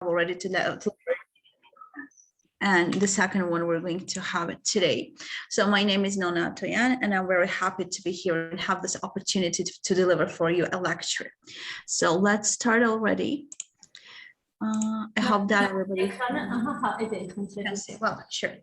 already and the second one we're going to have it today. So my name is Nona Atoyan, and I'm very happy to be here and have this opportunity to deliver for you a lecture. So let's start already. I hope that everybody can see. Well, sure.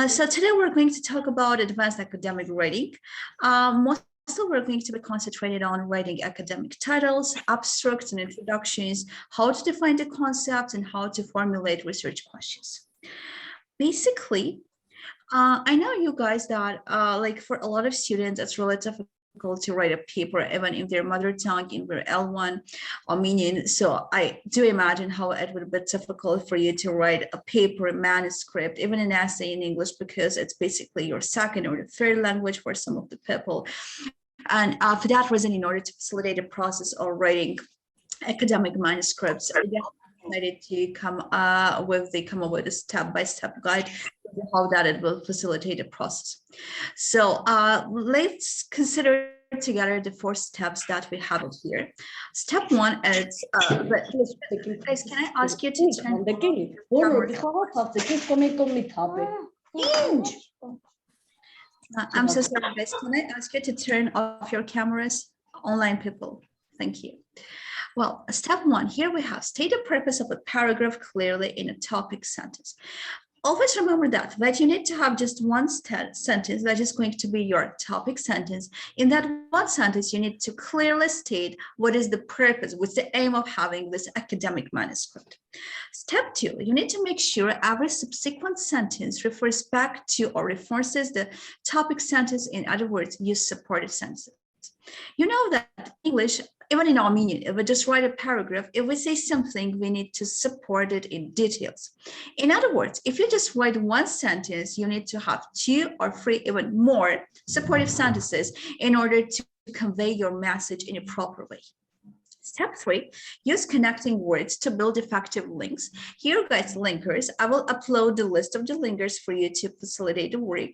So today we're going to talk about advanced academic writing. Mostly we're going to be concentrated on writing academic titles, abstracts and introductions, how to define the concepts, and how to formulate research questions. Basically, I know you guys that like for a lot of students, it's really difficult to write a paper even in their mother tongue, in their L1 Armenian. So I do imagine how it would be difficult for you to write a paper, manuscript, even an essay in English, because it's basically your second or the third language for some of the people. And for that reason, in order to facilitate the process of writing academic manuscripts, I decided to come up with a step-by-step guide how that it will facilitate the process. So let's consider together the 4 steps that we have here. Step 1 is, guys, can I ask you to turn I'm so sorry, guys. Can I ask you to turn off your cameras? Online people, thank you. Well, step 1, here we have state the purpose of a paragraph clearly in a topic sentence. Always remember that you need to have just one sentence that is going to be your topic sentence. In that one sentence, you need to clearly state what is the purpose, what's the aim of having this academic manuscript. Step 2, you need to make sure every subsequent sentence refers back to or reinforces the topic sentence. In other words, use supported sentences. You know that English, even in Armenian, if we just write a paragraph, if we say something, we need to support it in details. In other words, if you just write one sentence, you need to have 2 or 3, even more supportive sentences in order to convey your message in a proper way. Step 3, use connecting words to build effective links. Here, guys, linkers. I will upload the list of the linkers for you to facilitate the work.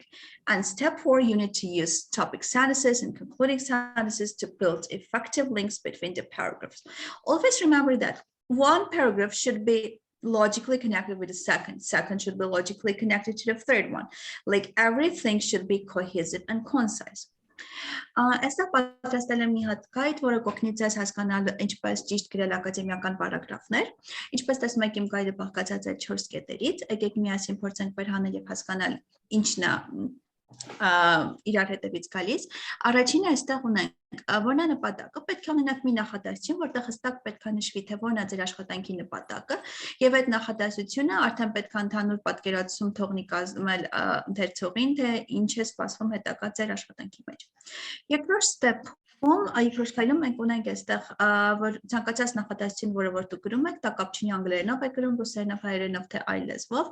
And step 4, you need to use topic sentences and concluding sentences to build effective links between the paragraphs. Always remember that one paragraph should be logically connected with the second should be logically connected to the third one. Like everything should be cohesive and concise. Այստեղ պատրաստել եմ մի հատ գայդ, որը կօգնի ձեզ հասկանալ ինչպես ճիշտ գրել ակադեմիական պարագրաֆներ։ Ինչպես տեսնում եք, իմ գայդը բաղկացած է 4 կետերից։ Եկեք միասին փորձենք վերհանել եւ հասկանալ ինչն է իրար հետևից գալիս։ Առաջինը այստեղ ունենք որն է նպատակը, պետք է ունենաք մի նախադասություն, որտեղ հստակ պետք է նշվի, թե որն է ձեր աշխատանքի նպատակը, եւ այդ նախադասությունը արդեն պետք է ընդհանուր պատկերացում թողնի կազմել ընթերցողին, թե ինչ է սպասվում հետագա ձեր աշխատանքի մեջ։ Երկրորդ step-ում, երկրորդ քայլում մենք ունենք այստեղ որ ցանկացած նախադասություն, որը որ դուք գրում եք, դա կապ չունի անգլերենով եք գրում, ռուսերենով, հայերենով, թե այլ լեզվով։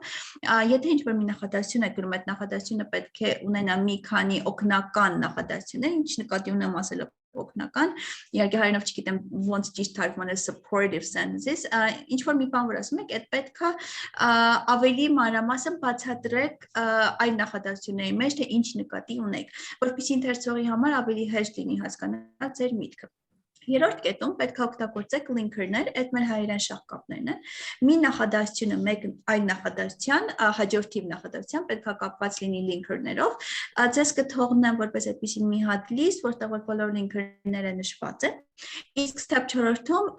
Եթե ինչ-որ մի նախադասություն եք գրում, այդ նախադասությունը պետք է ունենա մի քանի օգնական նախադասություններ, ինչ նկատի ունեմ ասելով օգնական, իհարկե հայերենով չգիտեմ ոնց ճիշտ թարգմանել supportive sentences, ինչ որ մի բան որ ասում եք, այդ պետք է ավելի մանրամասն բացատրեք այն նախադասությունների մեջ, թե ինչ նկատի ունեք, որպեսզի ընթերցողի համար ավելի հեշտ լինի հասկանալ ձեր միտքը։ Երրորդ կետում պետք է օգտագործեք լինքերներ, այդ մեր հայերեն շաղկապներն են։ Մի նախադասությունը մեկ այլ նախադասության, հաջորդիվ նախադասության պետք է կապված լինի լինքերներով։ Ձեզ կթողնեմ որպես այդպիսի մի հատ լիստ, որտեղ որ բոլոր լինքերները նշված են։ Իսկ step 4-ում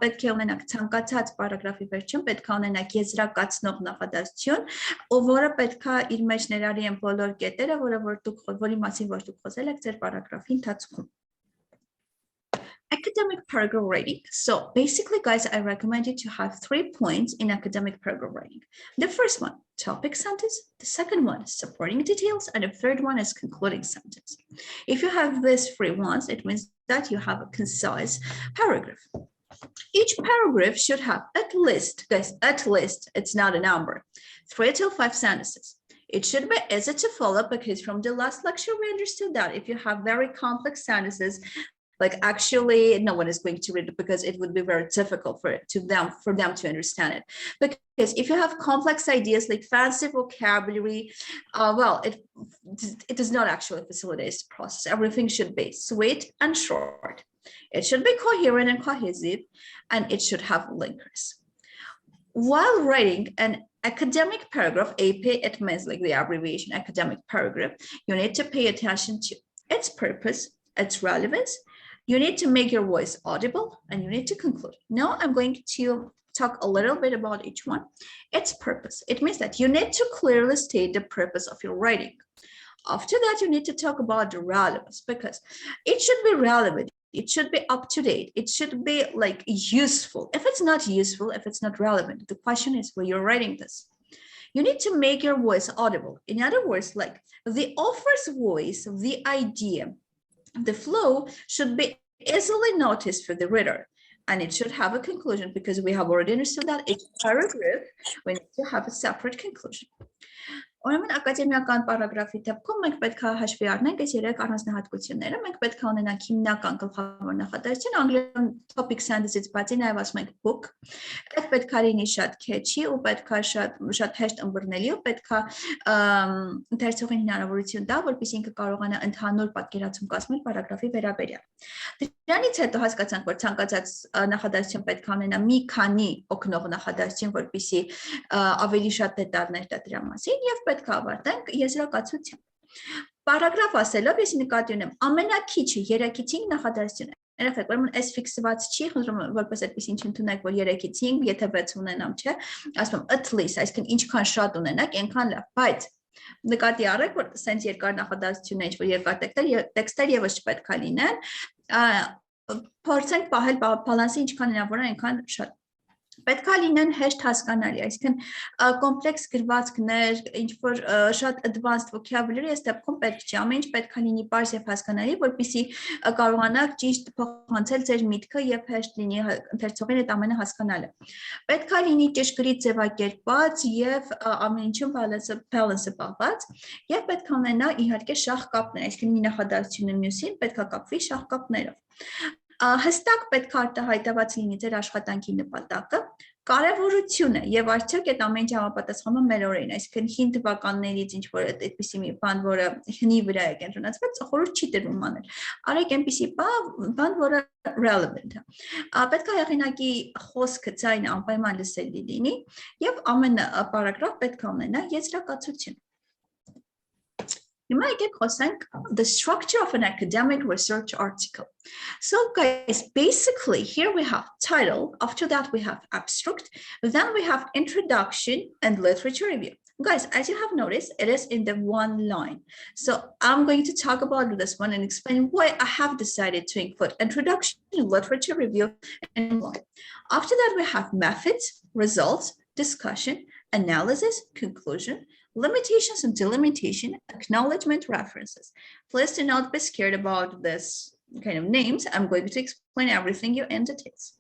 պետք է ունենաք ցանկացած պարագրաֆի վերջում պետք է ունենաք եզրակացնող նախադասություն, որը պետք է իր մեջ ներառի են բոլոր կետերը, որի մասին որ դուք խոսել եք ձեր պարագրաֆի ընթացքում։ Academic paragraph writing. So basically, guys, I recommend you to have 3 points in academic paragraph writing. The first one, topic sentence. The second one, supporting details. And the third one is concluding sentence. If you have these 3 ones, it means that you have a concise paragraph. Each paragraph should have at least, guys, at least, it's not a number, 3 to 5 sentences. It should be easy to follow because from the last lecture, we understood that if you have very complex sentences, like actually no one is going to read it because it would be very difficult for them to understand it. Because if you have complex ideas like fancy vocabulary, well, it does not actually facilitate the process. Everything should be sweet and short. It should be coherent and cohesive, and it should have linkers. while writing an academic paragraph, AP, it means like the abbreviation academic paragraph, you need to pay attention to its purpose, its relevance. You need to make your voice audible, and you need to conclude. Now I'm going to talk a little bit about each one. Its purpose. It means that you need to clearly state the purpose of your writing. After that, you need to talk about the relevance, because it should be relevant. It should be up to date. It should be like useful. If it's not useful, if it's not relevant, the question is where you're writing this. You need to make your voice audible. In other words, like the author's voice, the idea, the flow should be easily noticed for the reader. And it should have a conclusion, because we have already understood that each paragraph, we need to have a separate conclusion. Ուրեմն ակադեմիական պարագրաֆի դեպքում մենք պետք է հաշվի առնենք այս երեք առանձնահատկությունները, մենք պետք է ունենանք հիմնական գլխավոր նախադասություն, անգլերեն topic sentence-ից բացի նաև ասում ենք book, այդ պետք է լինի շատ catchy ու պետք է շատ հեշտ ըմբռնելի ու պետք է ընթերցողին հնարավորություն տա, որպեսզի ինքը կարողանա ընդհանուր պատկերացում կազմել պարագրաֆի վերաբերյալ։ Դրանից հետո հասկացանք, որ ցանկացած նախադասություն պետք է ունենա մի քանի օգնող նախադասություն, որպեսզի ավելի շատ դետալներ տա դրա մասին, եւ պետք է ավարտենք եզրակացությամբ։ Պարագրաֆ ասելով ես նկատի ունեմ ամենակիչը 3-ից 5 նախադասություն է։ Երեխեք, ուրեմն այս ֆիքսված չի, խնդրում եմ որպես այդպես ինչ ընդունեք, որ 3-ից 5, եթե 6 ունենամ, չէ, ասում եմ at least, այսինքն ինչքան շատ ունենաք, այնքան լավ, բայց նկատի առեք, որ սենց երկար նախադասություններ, որ երկար տեքստեր եւս չպետք է լինեն, փորձենք պահել բալանսը ինչքան հնարավոր է, այնքան շատ։ Պետք է լինեն հեշտ հասկանալի, այսինքն կոմպլեքս գրվածքներ, ինչ-որ շատ advanced vocabulary, այս դեպքում պետք չի, ամեն ինչ պետք է լինի պարզ եւ հասկանալի, որպեսզի կարողանաք ճիշտ փոխանցել ձեր միտքը եւ հեշտ լինի ընթերցողին այդ ամենը հասկանալը։ Պետք է լինի ճշգրիտ ձևակերպված եւ ամեն ինչում balance-ը պահված, եւ պետք է ունենա իհարկե շաղկապներ, այսինքն մի նախադասությունը մյուսին պետք է կապվի շաղկապներով։ Հստակ պետք է արտահայտված լինի ձեր աշխատանքի նպատակը, կարևորությունը եւ արդյոք այդ ամեն ինչ համապատասխանում է մեր օրերին, այսինքն հին թվականներից ինչ որ այդպիսի մի բան, որը հնի վրա է կենտրոնացված, խորհուրդ չի տրվում անել։ Արեք այնպիսի բան, որը relevant է։ Պետք է հեղինակի խոսքը ձայնը անպայման լսելի լինի եւ ամեն պարագրաֆ պետք է ունենա եզրակացություն։ You might get the structure of an academic research article. So guys, basically here we have title, after that we have abstract, then we have introduction and literature review. Guys, as you have noticed, it is in the one line. So I'm going to talk about this one and explain why I have decided to include introduction, literature review, and line. After that, we have methods, results, discussion, analysis, conclusion, limitations and delimitation, acknowledgement, references. Please do not be scared about this kind of names. I'm going to explain everything you in details.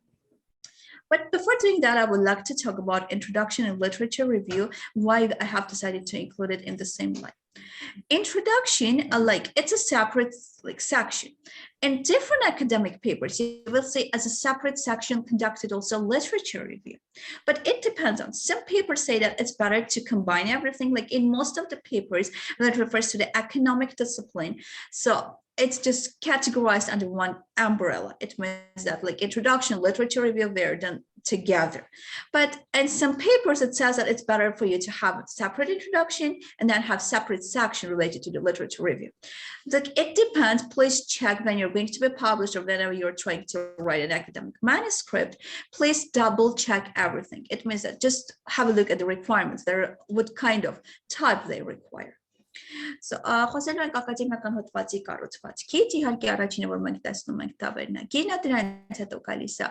But before doing that, I would like to talk about introduction and literature review, why I have decided to include it in the same line. Introduction, it's a separate section. In different academic papers, you will see as a separate section conducted also literature review. But it depends on, some papers say that it's better to combine everything, like in most of the papers that refers to the economic discipline. So it's just categorized under one umbrella. It means that like introduction, literature review, they're done together. But in some papers, it says that it's better for you to have a separate introduction and then have separate section related to the literature review. Like it depends, please check when you're going to be published or whenever you're trying to write an academic manuscript, please double check everything. It means that just have a look at the requirements, what kind of type they require. So, խոսելու ենք ակադեմիական հոդվածի կառուցվածքից, իհարկե առաջինը, որ մենք տեսնում ենք, դա վերնագիրն է, դրանից հետո գալիս է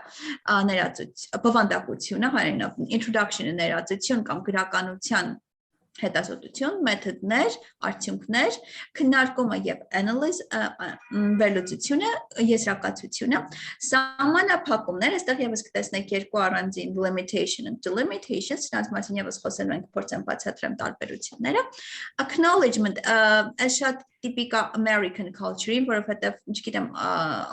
բովանդակությունը, հայերենով introduction-ը ներածություն կամ գրականության հետազոտություն, մեթոդներ, արդյունքներ, քննարկումը եւ analyze, վերլուծությունը, եզրակացությունը, սահմանափակումներ, այստեղ եւս կտեսնեք երկու առանձին limitation and delimitation, սրանց մասին եւս խոսելու ենք, փորձեմ բացատրեմ տարբերությունները, acknowledgement, այս շատ տիպիկ American culture-ին, որովհետեւ, չգիտեմ,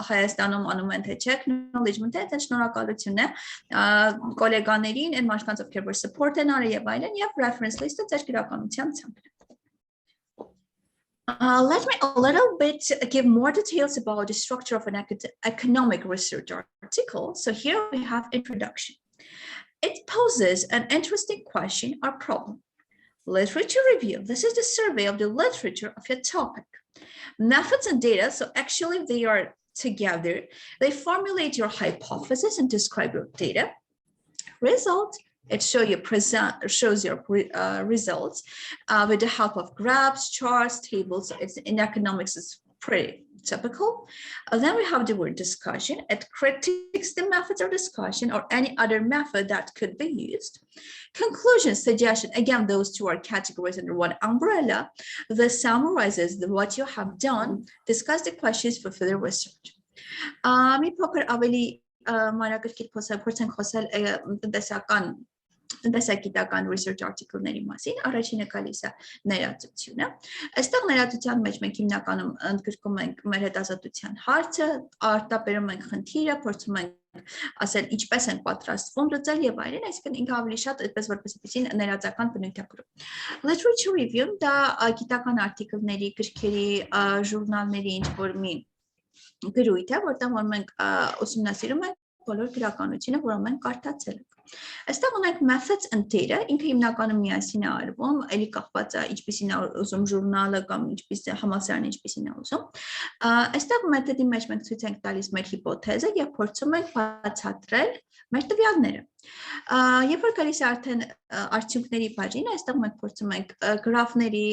Հայաստանում անում են թե չէ, acknowledgement-ը դա շնորհակալություն է գոլեգաներին, այն մարդկանց, ովքեր որ support են արել եւ այլն, եւ reference list-ը ձեր գրականության ցանկն է։ Let me a little bit give more details about the structure of an economic research article. So here we have introduction. It poses an interesting question or problem. Literature review. This is the survey of the literature of your topic. Methods and data, so actually they are together. They formulate your hypothesis and describe your data. Result, it shows your results with the help of graphs, charts, tables. So it's in economics, it's pretty typical. Then we have the word discussion. It critiques the methods of discussion or any other method that could be used. Conclusion, suggestion, again, those two are categorized under one umbrella. This summarizes what you have done, discuss the questions for further research. Mi փոքր ավելի մանրակրկիտ փորձենք խոսել տնտեսագիտական research article-ների մասին, առաջինը գալիս է ներածությունը։ Այստեղ ներածության մեջ մենք հիմնականում ընդգրկում ենք մեր հետազոտության հարցը, արտաբերում ենք խնդիրը, փորձում ենք ասել ինչպես են պատրաստվում լուծել եւ այլն, այսինքն ինքը ավելի շատ այդպես որպես այդպեսին ներածական բնույթ է կրում։ Literature review դա գիտական արտիկլների, գրքերի, ժուրնալների ինչ-որ մի գրույթ է, որտեղ որ մենք ուսումնասիրում ենք բոլոր գրականությունը, որը մենք կարդացել ենք։ Այստեղ ունենք methods and data, ինքը հիմնականում միասին է արվում, էլի կախված է ինչպիսին է ուզում ժուրնալը կամ ինչպիսի համալսարանը ինչպիսին է ուզում։ Այստեղ մեթոդի մեջ մենք ցույց ենք տալիս մեր հիպոթեզը եւ փորձում ենք բացատրել մեր տվյալները։ Երբ որ գալիս է արդեն արդյունքների բաժինը, այստեղ մենք փորձում ենք գրաֆների,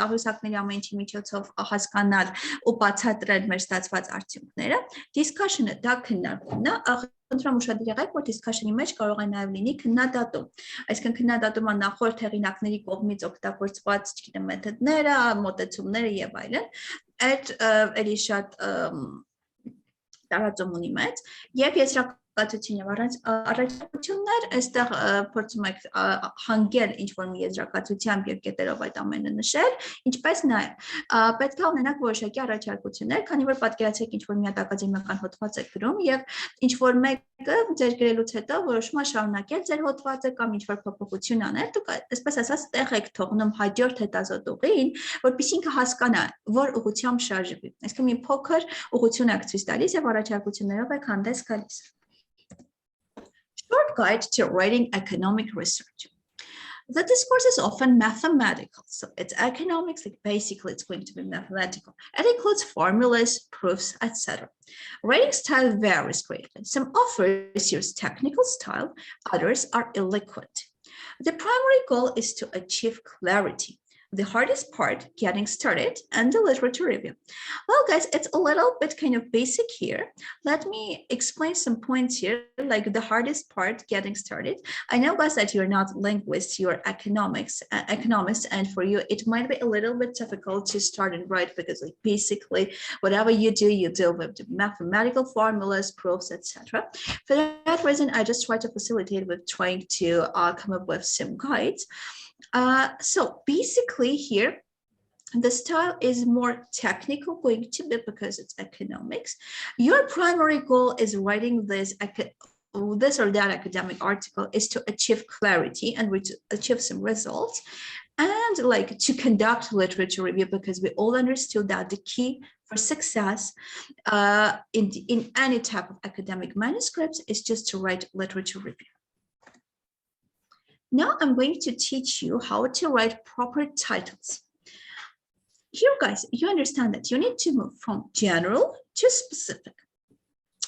աղյուսակների ամեն ինչի միջոցով հասկանալ ու բացատրել մեր ստացված արդյունքները։ Discussion-ը դա քննարկումն է, խնդրում ուշադիր եղեք, որ discussion-ի մեջ կարող է նաև լինի քննադատում։ Այսինքն քննադատումը նախորդ հեղինակների կողմից օգտագործված, չգիտեմ, մեթոդները, մոտեցումները եւ այլն, այդ էլի շատ տարածում ունի մեծ, եւ եզրակացություն եւ առաջարկություններ, այստեղ փորձում եք հանգել ինչ-որ մի եզրակացությամբ եւ կետերով այդ ամենը նշել, ինչպես նաեւ պետք է ունենաք որոշակի առաջարկություններ, քանի որ պատկերացրեք ինչ-որ մի հատ ակադեմիական հոդված եք գրում եւ ինչ-որ մեկը ձեր գրելուց հետո որոշում է շարունակել ձեր հոդվածը կամ ինչ-որ փոփոխություն անել, դուք այսպես ասած տեղ եք թողնում հաջորդ հետազոտողին, որպեսզի ինքը հասկանա, որ ուղղությամբ շարժվի։ Այսինքն մի փոքր ուղղություն եք ցույց տալիս եւ առաջարկություններով եք հանդես գալիս։ Short guide to writing economic research. The discourse is often mathematical, so it's economics, like basically it's going to be mathematical. It includes formulas, proofs, etc. Writing style varies greatly. Some authors use technical style, others are eloquent. The primary goal is to achieve clarity. The hardest part, getting started, and the literature review. Well, guys, it's a little bit kind of basic here. Let me explain some points here, like the hardest part, getting started. I know, guys, that you're not linguists, you're economists, and for you, it might be a little bit difficult to start and write because, like, basically, whatever you deal with the mathematical formulas, proofs, etc. For that reason, I just try to facilitate with trying to come up with some guides. So basically here, the style is more technical going to be because it's economics. Your primary goal is writing this or that academic article is to achieve clarity and achieve some results and like to conduct literature review because we all understood that the key for success in any type of academic manuscripts is just to write literature review. Now I'm going to teach you how to write proper titles. Here, guys, you understand that you need to move from general to specific.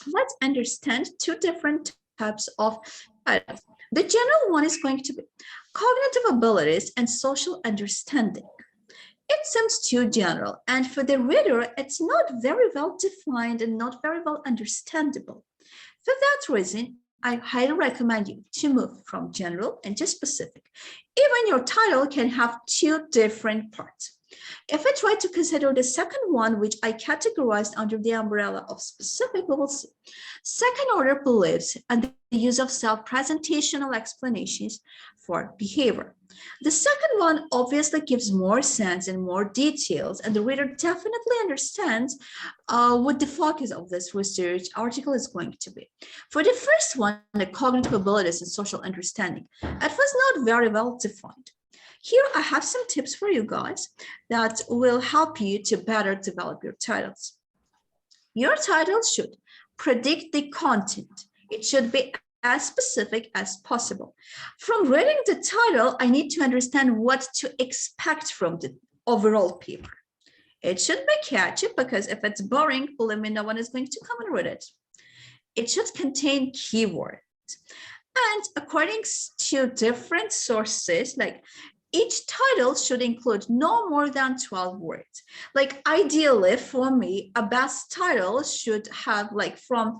Let's understand two different types of titles. The general one is going to be cognitive abilities and social understanding. It seems too general, and for the reader, it's not very well defined and not very well understandable. For that reason, I highly recommend you to move from general into specific. Even your title can have two different parts. If I try to consider the second one, which I categorized under the umbrella of specific, we will see. Second order beliefs and the use of self-presentational explanations for behavior. The second one obviously gives more sense and more details, and the reader definitely understands what the focus of this research article is going to be. For the first one, the cognitive abilities and social understanding, it was not very well defined. Here I have some tips for you guys that will help you to better develop your titles. Your title should predict the content. It should be as specific as possible. From reading the title, I need to understand what to expect from the overall paper. It should be catchy because if it's boring, believe me, no one is going to come and read it. It should contain keywords. And according to different sources, like each title should include no more than 12 words. Like ideally for me, a best title should have like from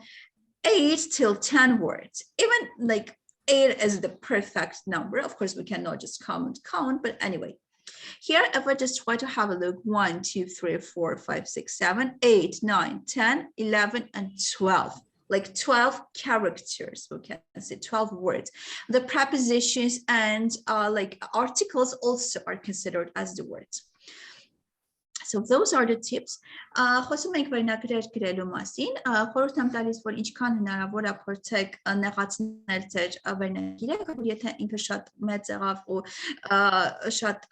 8 till 10 words. Even like 8 is the perfect number. Of course, we cannot just count, but anyway. Here, if I just try to have a look, 1, 2, 3, 4, 5, 6, 7, 8, 9, 10, 11, and 12. Like 12 characters, we can say 12 words. The prepositions and like articles also are considered as the words. So those are the tips. Խոսում ենք վերնագրեր գրելու մասին, խորհուրդ եմ տալիս, որ ինչքան հնարավոր է փորձեք նեղացնել ձեր վերնագիրը, եթե ինքը շատ մեծ եղավ ու շատ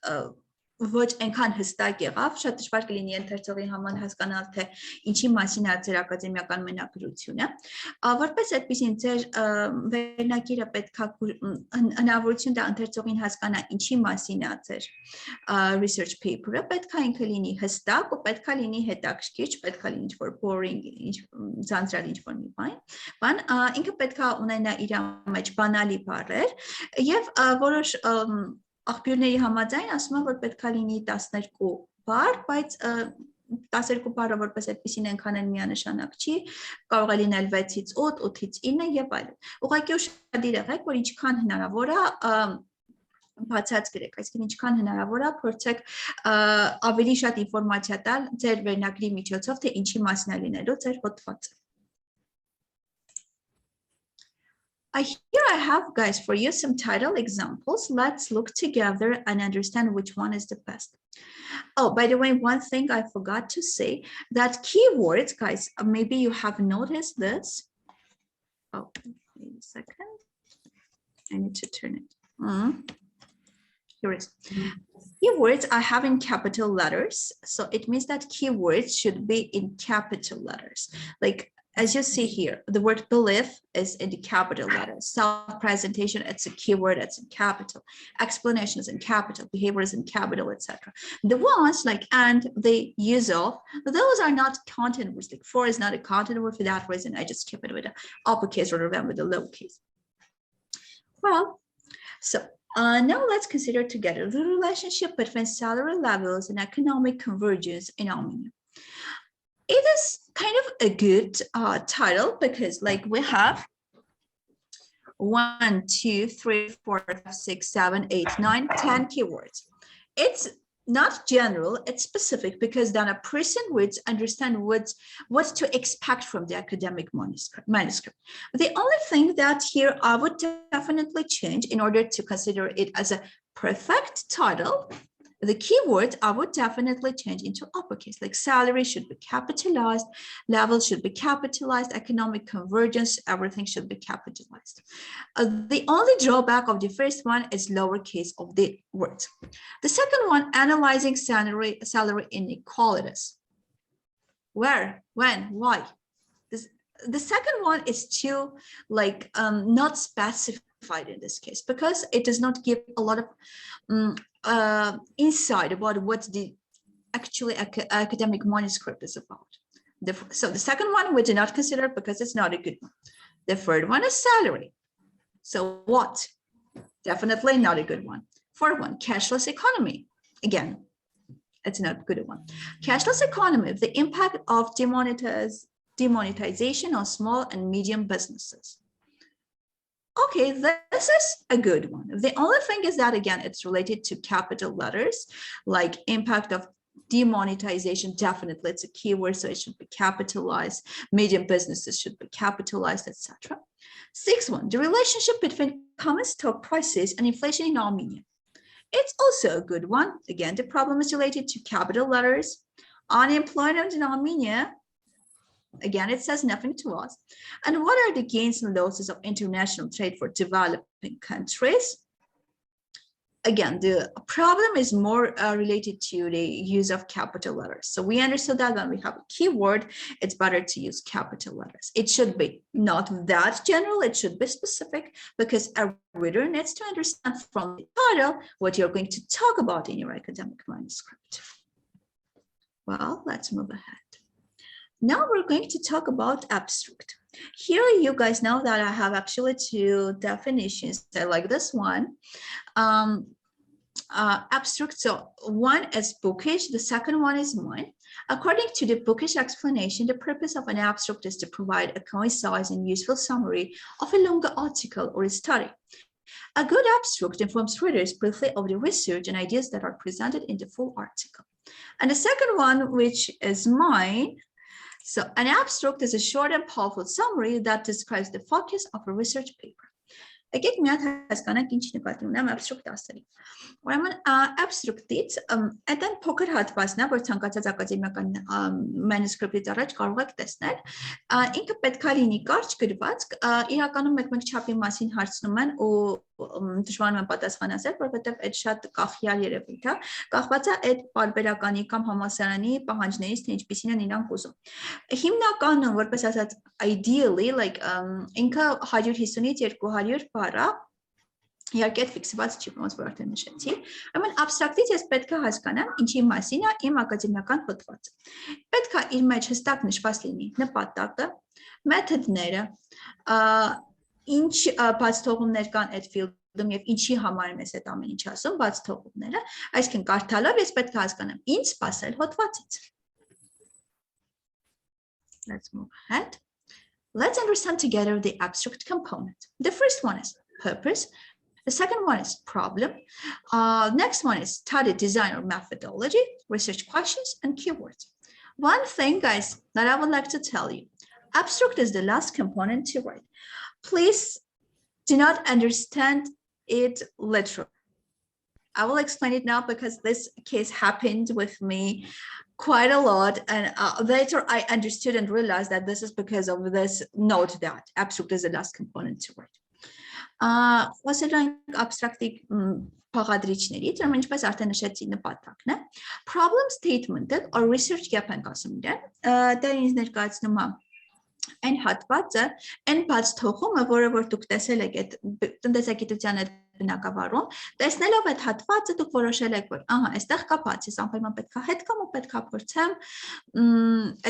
ոչ այնքան հստակ եղավ, շատ դժվար կլինի ընթերցողի համար հասկանալ, թե ինչի մասին է ձեր ակադեմիական մենագրությունը, որպես այդպեսին ձեր վերնագիրը պետք է հնարավորություն տա ընթերցողին հասկանա ինչի մասին է ձեր research paper-ը, պետք է ինքը լինի հստակ ու պետք է լինի հետաքրքիր, չպետք է լինի ինչ-որ boring, ձանձրալ ինչ-որ մի բան, ինքը պետք է ունենա իր մեջ բանալի բառեր եւ որոշ աղբյուրների համաձայն ասում են, որ պետք է լինի 12 բառ, բայց 12 բառը որպես այդպեսին այնքան են միանշանակ չի, կարող է լինել 6-ից 8, 8-ից 9 եւ այլն։ Ուղղակի ուշադիր եղեք, որ ինչքան հնարավոր է բացած գրեք, այսինքն ինչքան հնարավոր է փորձեք ավելի շատ ինֆորմացիա տալ ձեր վերնագրի միջոցով, թե ինչի մասին է լինելու ձեր հոդվածը։ Here I have, guys, for you some title examples. Let's look together and understand which one is the best. Oh, by the way, one thing I forgot to say, that keywords, guys, maybe you have noticed this. Oh, wait a second. I need to turn it. Here it is. Keywords I have in capital letters. So it means that keywords should be in capital letters. Like, as you see here, the word belief is in the capital letters. Self-presentation, it's a keyword, it's in capital. Explanation is in capital, behavior is in capital, etc. The ones like and, the, use of, those are not content words. Like for is not a content word. For that reason, I just keep it with the uppercase rather than with the lowercase. Well, so now let's consider together the relationship between salary levels and economic convergence in Armenia. It is kind of a good title because like we have 1, 2, 3, 4, 5, 6, 7, 8, 9, 10 keywords. It's not general, it's specific because then a person would understand what to expect from the academic manuscript. The only thing that here I would definitely change in order to consider it as a perfect title, the keyword I would definitely change into uppercase, like salary should be capitalized, level should be capitalized, economic convergence, everything should be capitalized. The only drawback of the first one is lowercase of the word. The second one, analyzing salary inequalities. Where, when, why? The second one is too like not specified in this case because it does not give a lot of insight about what the actually academic manuscript is about. So the second one we do not consider because it's not a good one. The third one is salary. So what? Definitely not a good one. Fourth one, cashless economy. Again, it's not a good one. Cashless economy, the impact of demonetization on small and medium businesses. Okay, this is a good one. The only thing is that, again, it's related to capital letters, like impact of demonetization, definitely it's a keyword, so it should be capitalized. Medium businesses should be capitalized, etc. Sixth one, the relationship between common stock prices and inflation in Armenia. It's also a good one. Again, the problem is related to capital letters. Unemployment in Armenia, again, it says nothing to us. And what are the gains and losses of international trade for developing countries? again, the problem is more related to the use of capital letters. So we understood that when we have a keyword, it's better to use capital letters. It should be not that general, it should be specific, because a reader needs to understand from the title what you're going to talk about in your academic manuscript. Well, let's move ahead. Now we're going to talk about abstract. Here you guys know that I have actually two definitions. I like this one. Abstract, so one is bookish, the second one is mine. According to the bookish explanation, the purpose of an abstract is to provide a concise and useful summary of a longer article or a study. A good abstract informs readers briefly of the research and ideas that are presented in the full article. And the second one, which is mine, so an abstract is a short and powerful summary that describes the focus of a research paper. Եկեք մի հատ հասկանանք ինչ նկատի ունեմ abstract ասելի։ Ուրեմն abstract-ից այդտեղ փոքր հատվածն է, որ ցանկացած ակադեմիական manuscript-ից առաջ կարող եք տեսնել։ Ինքը պետք է լինի կարճ գրված, իրականում մեկ-մեկ չափի մասին հարցնում են ու դժվարանում են պատասխան ասել, որովհետև այդ շատ կախյալ երևույթ է, կախված է այդ պարբերականի կամ համալսարանի պահանջներից, թե ինչպիսին են իրանք ուզում։ Հիմնականում, որպես ասած, ideally, like ինքը 150-ից 200 բառ է, իհարկե ֆիքսված չի, ոնց որ արդեն նշեցի, ուրեմն abstract-ից ես պետք է հասկանամ ինչի մասին է իմ ակադեմիական հոդվածը։ Պետք է իր մեջ հստակ նշված լինի նպատակը, մեթոդները, ինչ բացթողումներ կան այդ field-ում եւ ինչի համար եմ ես այդ ամեն ինչ ասում, բացթողումները, այսինքն կարդալով ես պետք է հասկանամ ինչ սպասել հոդվածից։ Let's move ahead. Let's understand together the abstract component. The first one is purpose. The second one is problem. Next one is study, design, or methodology, research questions, and keywords. One thing, guys, that I would like to tell you, abstract is the last component to write. Please do not understand it literally. I will explain it now because this case happened with me quite a lot, and later I understood and realized that this is because of this note that abstract is the last component to write. Abstract-ի բաղադրիչներից, ուրեմն ինչպես արդեն նշեցի նպատակն է, problem statement-ը or research gap ենք ասում իրեն, դա ինձ ներկայացնում է այն հատվածը, այն բաց թողումը, որը որ դուք տեսել եք այդ տնտեսագիտության այդ բնակավարում, տեսնելով այդ հատվածը դուք որոշել եք, որ ահա, այստեղ կա բաց, ես անպայման պետք է հետ կամ ու պետք է փորձեմ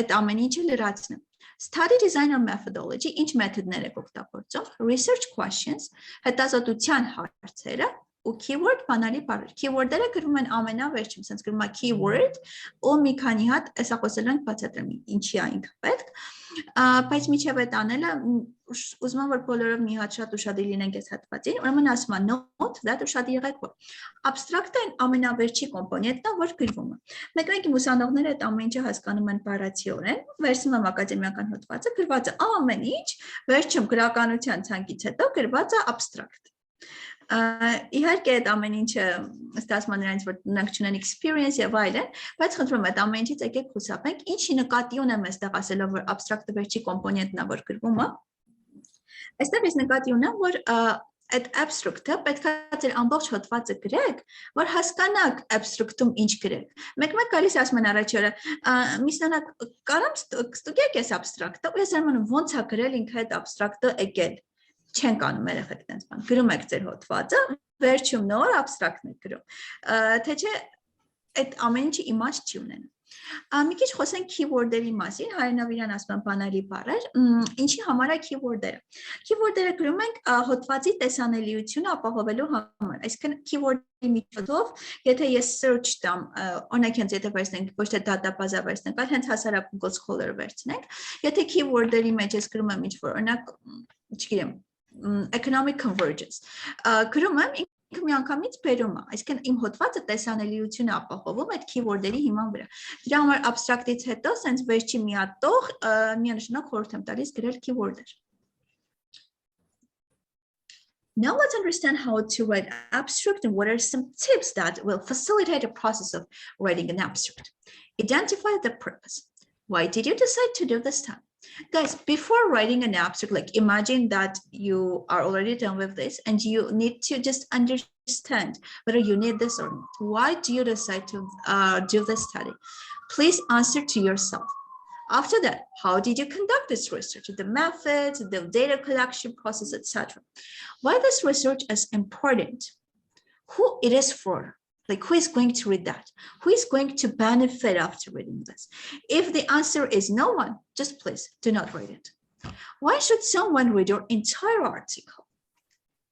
այդ ամեն ինչը լրացնեմ։ Study, design, or methodology, ինչ մեթոդներ եք օգտագործում, research questions, հետազոտության հարցերը, ու keyword բանալի բառեր։ Keyword-երը գրվում են ամենավերջում, sense գրվում է keyword, ու մի քանի հատ էսա խոսելու ենք բացատրեմ ինչի է ինքը պետք, բայց միջև այդ անելը ուզում եմ որ բոլորով մի հատ շատ ուշադիր լինենք այս հատվածին, ուրեմն ասում եմ note that ուշադիր եղեք որ abstract-ը ամենավերջի կոմպոնենտն է, որ գրվում է։ Մեկ-մեկ իմ ուսանողները այդ ամեն ինչը հասկանում են բառացիորեն, վերցնում եմ ակադեմիական հոդվածը, գրված է ամեն ինչ, վերջում գրականության ցանկից հետո գրված է abstract։ Իհարկե այդ ամեն ինչը ստացվում է նրանց որ նրանք չունեն experience եւ այլն, բայց խնդրում եմ այդ ամեն ինչից եկեք խուսափենք, ինչի նկատի ունեմ այստեղ ասելով որ abstract-ը վերջի կոմպոնենտն է որ գրվում է։ Այստեղ ես նկատի ունեմ որ այդ abstract-ը պետք է ձեր ամբողջ հոդվածը գրեք, որ հասկանաք abstract-ում ինչ գրեք։ Մեկ-մեկ գալիս ասում են առաջի օրը, Miss Nona, կարամ ստուգեք այս abstract-ը, ու ես ասում ոնց է գրել ինքը այդ abstract-ը եկել։ Չենք անում երեխեք տենց բան, գրում եք ձեր հոդվածը, վերջում նոր abstract-ն եք գրում, թե չէ այդ ամեն ինչի իմաստ չի ունենում։ Մի քիչ խոսենք keyword-երի մասին, հայերենով իրան ասում են բանալի բառեր, ինչի համար է keyword-երը։ Keyword-երը գրում ենք հոդվածի տեսանելիությունը ապահովելու համար, այսինքն keyword-ի միջոցով, եթե ես search տամ, օրինակ հենց եթե վերցնենք, ոչ թե դատաբազա վերցնենք, այլ հենց հասարակ Google Scholar վերցնենք, եթե keyword-երի մեջ ես գրում եմ ինչ-որ, օրինակ, չգիտեմ, economic convergence, գրում եմ ինքը միանգամից բերում է, այսինքն իմ հոդվածը տեսանելիությունը ապահովում այդ keyword-երի հիման վրա։ Դրա համար abstract-ից հետո սենց վերջի մի հատ տող միանշանակ խորհուրդ եմ տալիս գրել keyword-եր։ Now let's understand how to write abstract and what are some tips that will facilitate the process of writing an abstract. Identify the purpose. Why did you decide to do this study? Guys, before writing an abstract, like imagine that you are already done with this and you need to just understand whether you need this or not. Why do you decide to do this study? Please answer to yourself. After that, how did you conduct this research? The methods, the data collection process, etc. Why this research is important? Who it is for? Like, who is going to read that? Who is going to benefit after reading this? If the answer is no one, just please do not read it. Why should someone read your entire article?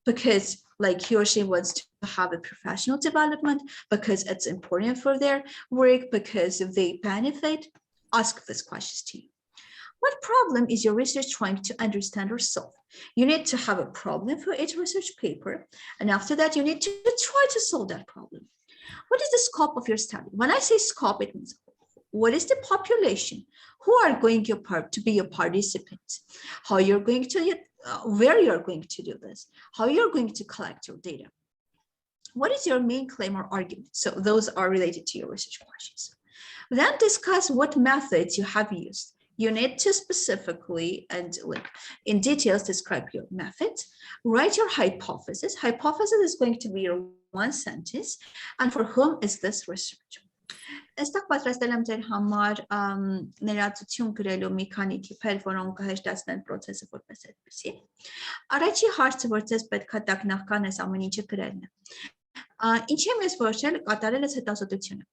Because like he or she wants to have a professional development, because it's important for their work, because they benefit. Ask these questions to you. What problem is your research trying to understand or solve? You need to have a problem for each research paper. And after that, you need to try to solve that problem. What is the scope of your study? When I say scope, it means what is the population? Who are going to be your participants? How you're going to, where you're going to do this? How you're going to collect your data? What is your main claim or argument? So those are related to your research questions. Then discuss what methods you have used. You need to specifically and like in details describe your methods. Write your hypothesis. Hypothesis is going to be your one sentence. And for whom is this research? Այստեղ պատրաստել եմ ձեր համար ներածություն գրելու մի քանի տիպեր, որոնք կհեշտացնեն process-ը որպես այդպեսի։ Առաջի հարցը, որ ձեզ պետք է տակ նախքան այս ամեն ինչը գրելն է։ Ինչի եմ ես որոշել կատարել ես հետազոտությունը։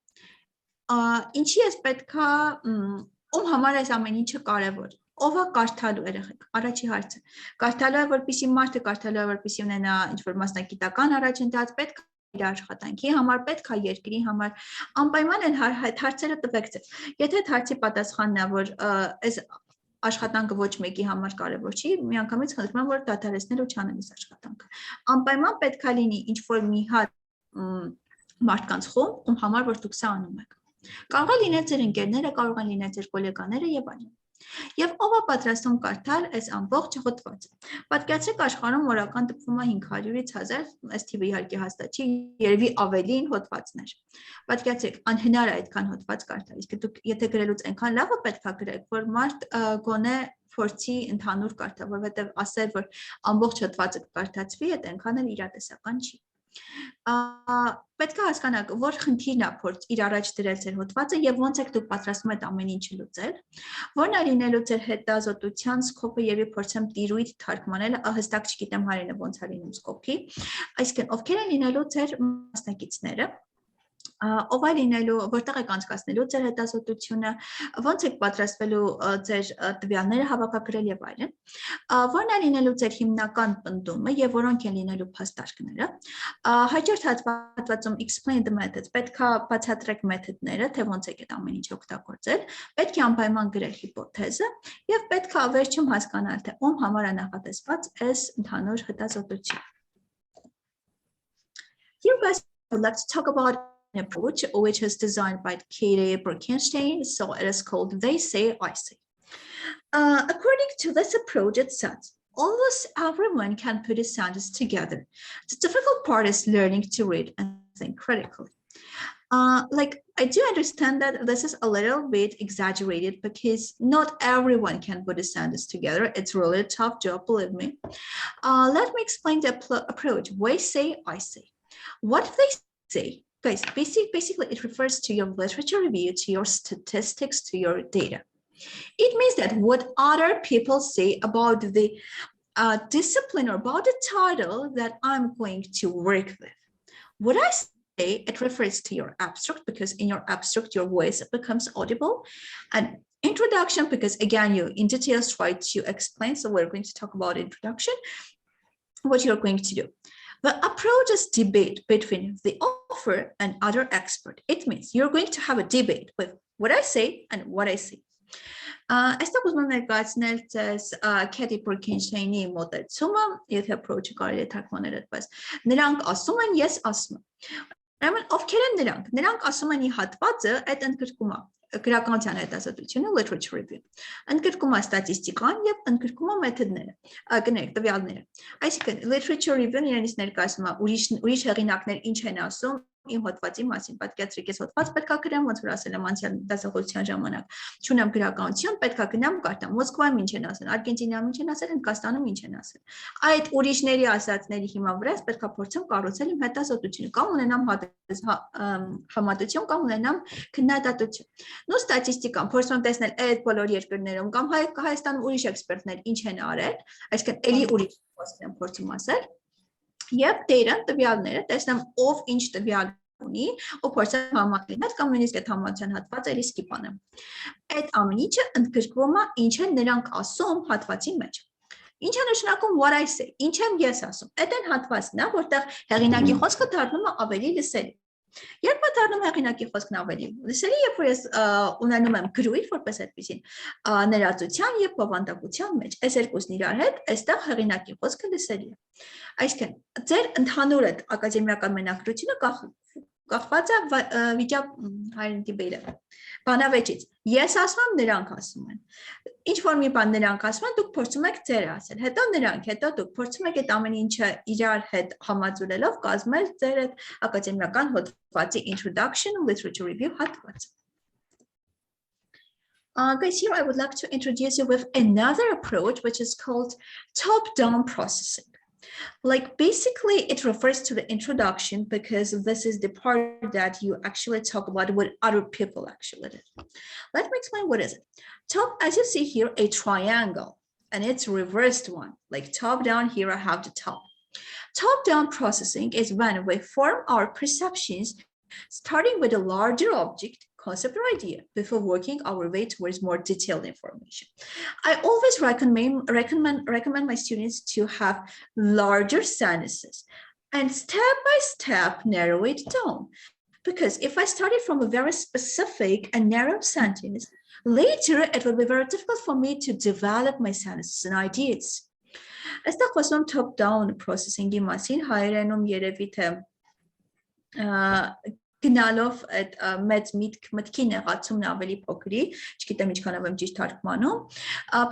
Ինչի ես պետքա ում համար այս ամեն ինչը կարևոր։ Ով է կարդալու երեխեք։ Առաջի հարցը։ Կարդալու է, որպեսզի մարդը կարդալու է, որպեսզի ունենա ինչ-որ մասնագիտական առաջընթաց, պետք է իր աշխատանքի համար, պետք է երկրի համար, անպայման են հարցերը տվեք ձեզ։ Եթե հարցի պատասխանն է, որ այս աշխատանքը ոչ մեկի համար կարևոր չի, միանգամից խնդրում եմ, որ դադարեցնել ու չանել այս աշխատանքը։ Անպայման պետք է լինի ինչ-որ մի հատ մարդկանց խումբ, ում համար որ դուք սա անում եք։ Կարող է լինել ձեր ընկերները, կարող են լինել ձեր գոլեգաները եւ այլն։ Եվ ով է պատրաստում կարդալ այս ամբողջ հոդվածը։ Պատկերացրեք աշխարհում օրական տպվում է 500-ից 1000, այս թիվը իհարկե հաստատ չի, երևի ավելին հոդվածներ։ Պատկերացրեք, անհնար է այդքան հոդված կարդալ, իսկ դուք եթե գրելուց այնքան լավը պետք է գրեք, որ մարդ գոնե փորձի ընդհանուր կարդալ, որովհետև ասել, որ ամբողջ հոդվածը կարդացվի, այդ այնքան էլ իրատեսական չի։ Պետք է հասկանաք, որ խնդիրն է փորձ իր առաջ դրել ձեր հոդվածը եւ ոնց եք դուք պատրաստում եք ամեն ինչը լուծել, որն է լինելու ձեր հետազոտության սկոպը եւ փորձեմ տիրույթ թարգմանել, հստակ չգիտեմ հայերենը ոնց է լինում սկոպի, այսինքն ովքեր են լինելու ձեր մասնակիցները, ով է լինելու, որտեղ եք անցկացնելու ձեր հետազոտությունը, ոնց եք պատրաստվելու ձեր տվյալները հավաքագրել եւ այլն, որն է լինելու ձեր հիմնական պնդումը եւ որոնք են լինելու փաստարկները, հաջորդ հատվածում explain the methods, պետք է բացատրեք մեթոդները, թե ոնց եք այդ ամեն ինչը օգտագործել, պետք է անպայման գրել հիպոթեզը եւ պետք է վերջում հասկանալ, թե ում համար է նախատեսված այս ընդհանուր հետազոտությունը։ Here guys, I would like to talk about approach which is designed by Katie Burkenstein, so it is called They Say, I Say. According to this approach, it says almost everyone can put a sentence together. The difficult part is learning to read and think critically. Like I do understand that this is a little bit exaggerated because not everyone can put a sentence together. It's really a tough job, believe me. Let me explain the approach. They say, I say. What they say, guys, basically it refers to your literature review, to your statistics, to your data. It means that what other people say about the discipline or about the title that I'm going to work with. What I say, it refers to your abstract because in your abstract, your voice becomes audible. And introduction, because again, you in details try to explain. So we're going to talk about introduction, what you're going to do. The approach is debate between the author and other expert. It means you're going to have a debate with what I say and what I see. Այստեղ ուզում եմ ներկայացնել ձեզ Katie Burkenstein-ի մոտեցումը, եթե approach-ը կարելի է թարգմանել այդպես։ Նրանք ասում են, ես ասում եմ։ Ուրեմն ովքեր են նրանք։ Նրանք ասում են ի հատվածը այդ ընդգրկում է գրականության հետազոտությունը, literature review, ընդգրկում է ստատիստիկան եւ ընդգրկում է մեթոդները, կներեք, տվյալները։ Այսինքն literature review-ն իրենից ներկայացնում է ուրիշ հեղինակներ ինչ են ասում, իմ հոդվածի մասին, պատկերացրեք ես հոդված պետք է գրեմ, ոնց որ ասել եմ անցյալ դասախոսության ժամանակ, չունեմ գրականություն, պետք է գնամ կարդամ, Մոսկվայում ինչ են ասել, Արգենտինայում ինչ են ասել, Հնդկաստանում ինչ են ասել։ Այդ ուրիշների ասածների հիման վրա պետք է փորձեմ կառուցել իմ հետազոտությունը, կամ ունենամ համատություն, կամ ունենամ քննադատություն։ Նո ստատիստիկան փորձում եմ տեսնել այդ բոլոր երկրներում կամ Հայաստանում ուրիշ էքսպերտներ ինչ են արել, այսինքն էլի ուրիշ խոսքեր եմ փորձում ասել, եւ դերը տվյալները տեսնեմ ով ինչ տվյալ ունի ու փորձեմ համակերպել կամ նույնիսկ այդ համացան հատվածը էլի սկիպ անեմ։ Այդ ամեն ինչը ընդգրկվում է ինչ են նրանք ասում հատվածի մեջ։ Ինչ է նշանակում what I say, ինչ եմ ես ասում։ Այդ այն հատվածն է, որտեղ հեղինակի խոսքը դառնում է ավելի լսելի։ Երբ դառնում հեղինակի խոսքն ավելի լսելի, երբ որ ես ունենում եմ գրույթ որպես այդպեսին ներածության եւ բովանդակության մեջ, այս երկուսն իրար հետ, այստեղ հեղինակի խոսքը լսելի է։ Այսինքն ձեր ընդհանուր այդ ակադեմիական մենակրությունը կախված է վիճակ հայրենի բերը բանավեճից։ Ես ասում եմ, նրանք ասում են։ Ինչ որ մի բան նրանք ասում են, դուք փորձում եք ձեր ասել, հետո նրանք, հետո դուք փորձում եք այդ ամեն ինչը իրար հետ համաձուլելով կազմել ձեր այդ ակադեմիական հոդվածի introduction ու literature review հատվածը։ Guys, here I would like to introduce you with another approach, which is called top-down processing. Like basically it refers to the introduction because this is the part that you actually talk about what other people actually did. Let me explain what is it. Top, as you see here, a triangle and it's reversed one, like top down. Here I have the top. Top-down processing is when we form our perceptions starting with a larger object, concept or idea before working our way towards more detailed information. I always recommend my students to have larger sentences and step by step narrow it down. Because if I started from a very specific and narrow sentence, later it will be very difficult for me to develop my sentences and ideas. Այստեղ խոսում եմ top-down processing-ի մասին, հայերենում երևի թե գնալով այդ մեծ մտքի նեղացումն ավելի փոքրի, չգիտեմ ինչքանով եմ ճիշտ թարգմանում,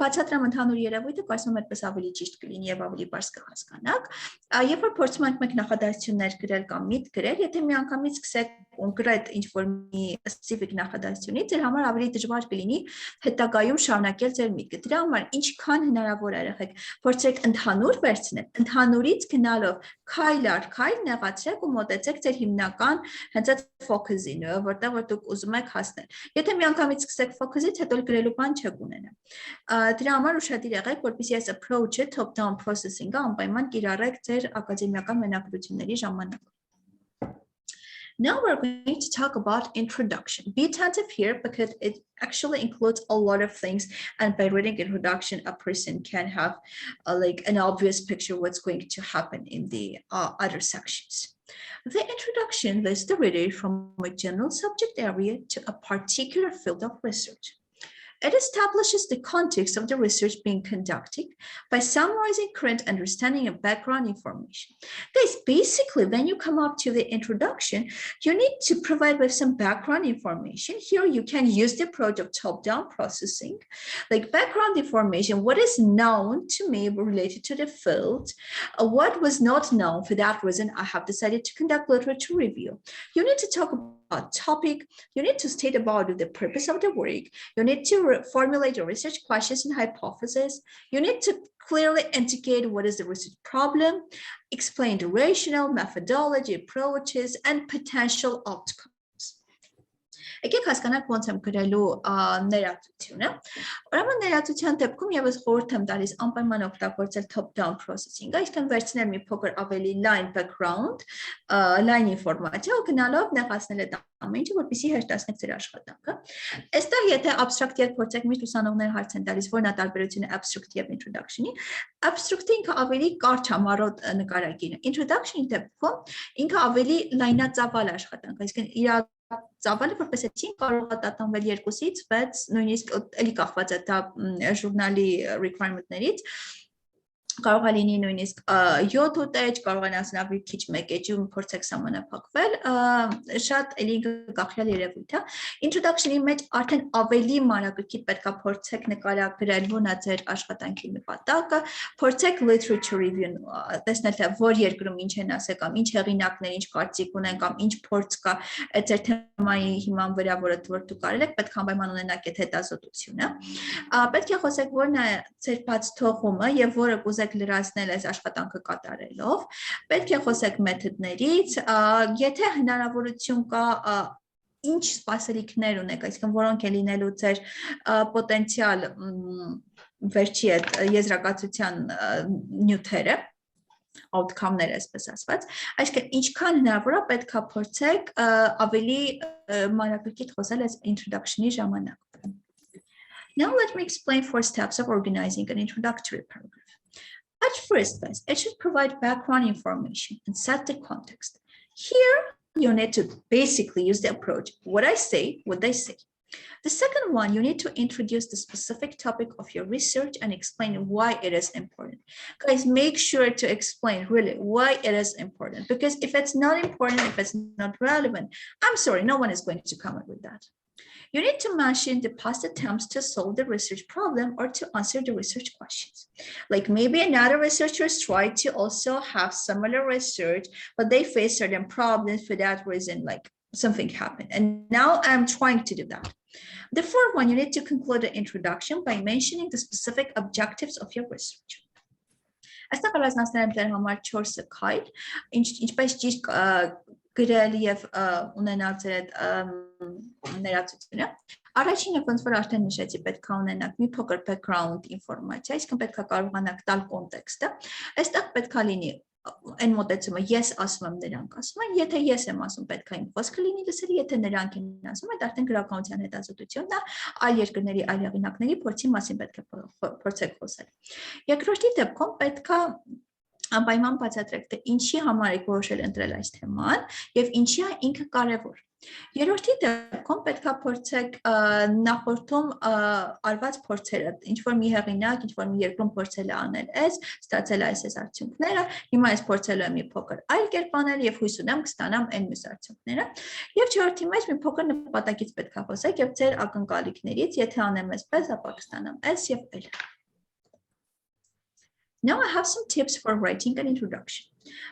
բացատրեմ ընդհանուր երևույթը, կարծում եմ այդպես ավելի ճիշտ կլինի եւ ավելի բարձ կհասկանաք։ Երբ որ փորձում ենք մենք նախադասություններ գրել կամ միտք գրել, եթե միանգամից սկսեք կոնկրետ ինչ-որ մի սպეციფიկ նախադասությունից, ձեր համար ավելի դժվար կլինի հետագայում շարունակել ձեր միտքը։ Դրա համար ինչքան հնարավոր է եղեք փորձեք ընդհանուր վերցնել, ընդհանուրից գնալով քայլ առ քայլ նեղացրեք ու մոտեցեք ձեր հիմնական հենց այդ focus-ին, որտեղ որ դուք ուզում եք հասնել։ Եթե միանգամից սկսեք focus-ից, հետո գրելու բան չեք ունենա։ Դրա համար ուշադիր եղեք, որպեսզի այս approach-ը top-down processing-ը անպայման կիրառեք ձեր ակադեմիական մենակրությունների ժամանակ։ Now we're going to talk about introduction. Be attentive here because it actually includes a lot of things, and by reading introduction, a person can have like an obvious picture of what's going to happen in the other sections. The introduction lists the reader from a general subject area to a particular field of research. It establishes the context of the research being conducted by summarizing current understanding and background information. Guys, basically, when you come up to the introduction, you need to provide with some background information. Here, you can use the approach of top-down processing, like background information, what is known to me related to the field, what was not known. For that reason, I have decided to conduct literature review. You need to talk about topic, you need to state about the purpose of the work, you need to formulate your research questions and hypotheses, you need to clearly indicate what is the research problem, explain the rationale, methodology, approaches, and potential outcomes. Եկեք հասկանանք ոնց եմ գրելու ներածությունը։ Ուրեմն ներածության դեպքում եւս խորհուրդ եմ տալիս անպայման օգտագործել top-down processing-ը, այսինքն վերցնել մի փոքր ավելի line background, line ինֆորմացիա ու գնալով նեղացնել այդ ամեն ինչը, որպեսզի հեշտացնեք ձեր աշխատանքը։ Այստեղ եթե abstract երբ փորձեք միշտ ուսանողներ հարց են տալիս, որն է տարբերությունը abstract եւ introduction-ի, abstract-ը ինքը ավելի կարճ համառոտ նկարագիր է։ Introduction-ի դեպքում ինքը ավելի լայնածավալ աշխատանք, այսինքն իր ծավալը որպես էցին կարող է տատանվել 2-ից 6, նույնիսկ էլի կախված է դա ժուրնալի requirement-ներից, կարող է լինի նույնիսկ 7 ուտեջ, կարող են ասել ավելի քիչ մեկ էջում փորձեք սահմանափակվել, շատ էլի գաղտնիալ երևույթ է։ Introduction-ի մեջ արդեն ավելի մանրակրկիտ պետք է փորձեք նկարագրել ո՞րն է ձեր աշխատանքի նպատակը, փորձեք literature review տեսնել թե որ երկրում ինչ են ասել կամ ինչ հեղինակներ, ինչ կարծիք ունեն կամ ինչ փորձ կա այդ ձեր թեմայի հիման վրա, որը դուք կարել եք, պետք է անպայման ունենաք այդ հետազոտությունը։ Պետք է խոսեք որն է ձեր բաց թողումը եւ որը կուզեք լրացնել այս աշխատանքը կատարելով, պետք է խոսեք մեթոդներից, եթե հնարավորություն կա ինչ սպասելիքներ ունեք, այսինքն որոնք են լինելու ձեր պոտենցիալ վերջի այդ եզրակացության նյութերը, outcome-ները, այսպես ասված, այսինքն ինչքան հնարավոր է պետք է փորձեք ավելի մանրակրկիտ խոսել այս introduction-ի ժամանակ։ Now let me explain 4 steps of organizing an introductory paragraph. At first, guys, it should provide background information and set the context. Here, you need to basically use the approach, what I say, what they say. The second one, you need to introduce the specific topic of your research and explain why it is important. Guys, make sure to explain really why it is important, because if it's not important, if it's not relevant, I'm sorry, no one is going to come up with that. You need to mention the past attempts to solve the research problem or to answer the research questions. Like maybe another researchers tried to also have similar research, but they faced certain problems for that reason, like something happened. And now I'm trying to do that. The fourth one, you need to conclude the introduction by mentioning the specific objectives of your research. Այստեղ առանձնացնել եմ դեր համար 4 քայլ, ինչպես ճիշտ գրել եւ ունենալ ձեր այդ ներածությունը։ Առաջինը ոնց որ արդեն նշեցի, պետք է ունենաք մի փոքր background ինֆորմացիա, այսինքն պետք է կարողանաք տալ կոնտեքստը։ Այստեղ պետք է լինի այն մոտեցումը ես ասում եմ, նրանք ասում են, եթե ես եմ ասում, պետք է իմ խոսքը լինի լսելի, եթե նրանք են ասում, այդ արդեն գրականության հետազոտությունն է, այլ երկրների, այլ հեղինակների փորձի մասին պետք է փորձեք խոսել։ Երկրորդի դեպքում պետք է անպայման բացատրեք, թե ինչի համար եք որոշել ընտրել այս թեման եւ ինչի է ինքը կարեւոր։ Երրորդի դեպքում պետք է փորձեք նախորդում արված փորձերը, ինչ որ մի հեղինակ, ինչ որ մի երկրում փորձել է անել այս, ստացել այս արդյունքները, հիմա այս փորձելու եմ մի փոքր այլ կերպ անել եւ հույս ունեմ կստանամ այն մյուս արդյունքները։ Եվ չորրորդի մեջ մի փոքր նպատակից պետք է խոսեք եւ ձեր ակնկալիքներից, եթե անեմ այսպես, ապա կստանամ այս եւ այլ։ Now I have some tips for writing an introduction.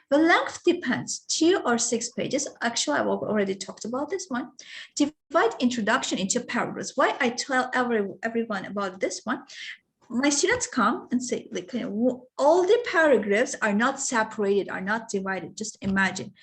The length depends, 2 or 6 pages. Actually, I've already talked about this one. Divide introduction into paragraphs. Why I tell everyone about this one? My students come and say, like, all the paragraphs are not separated, are not divided. Just imagine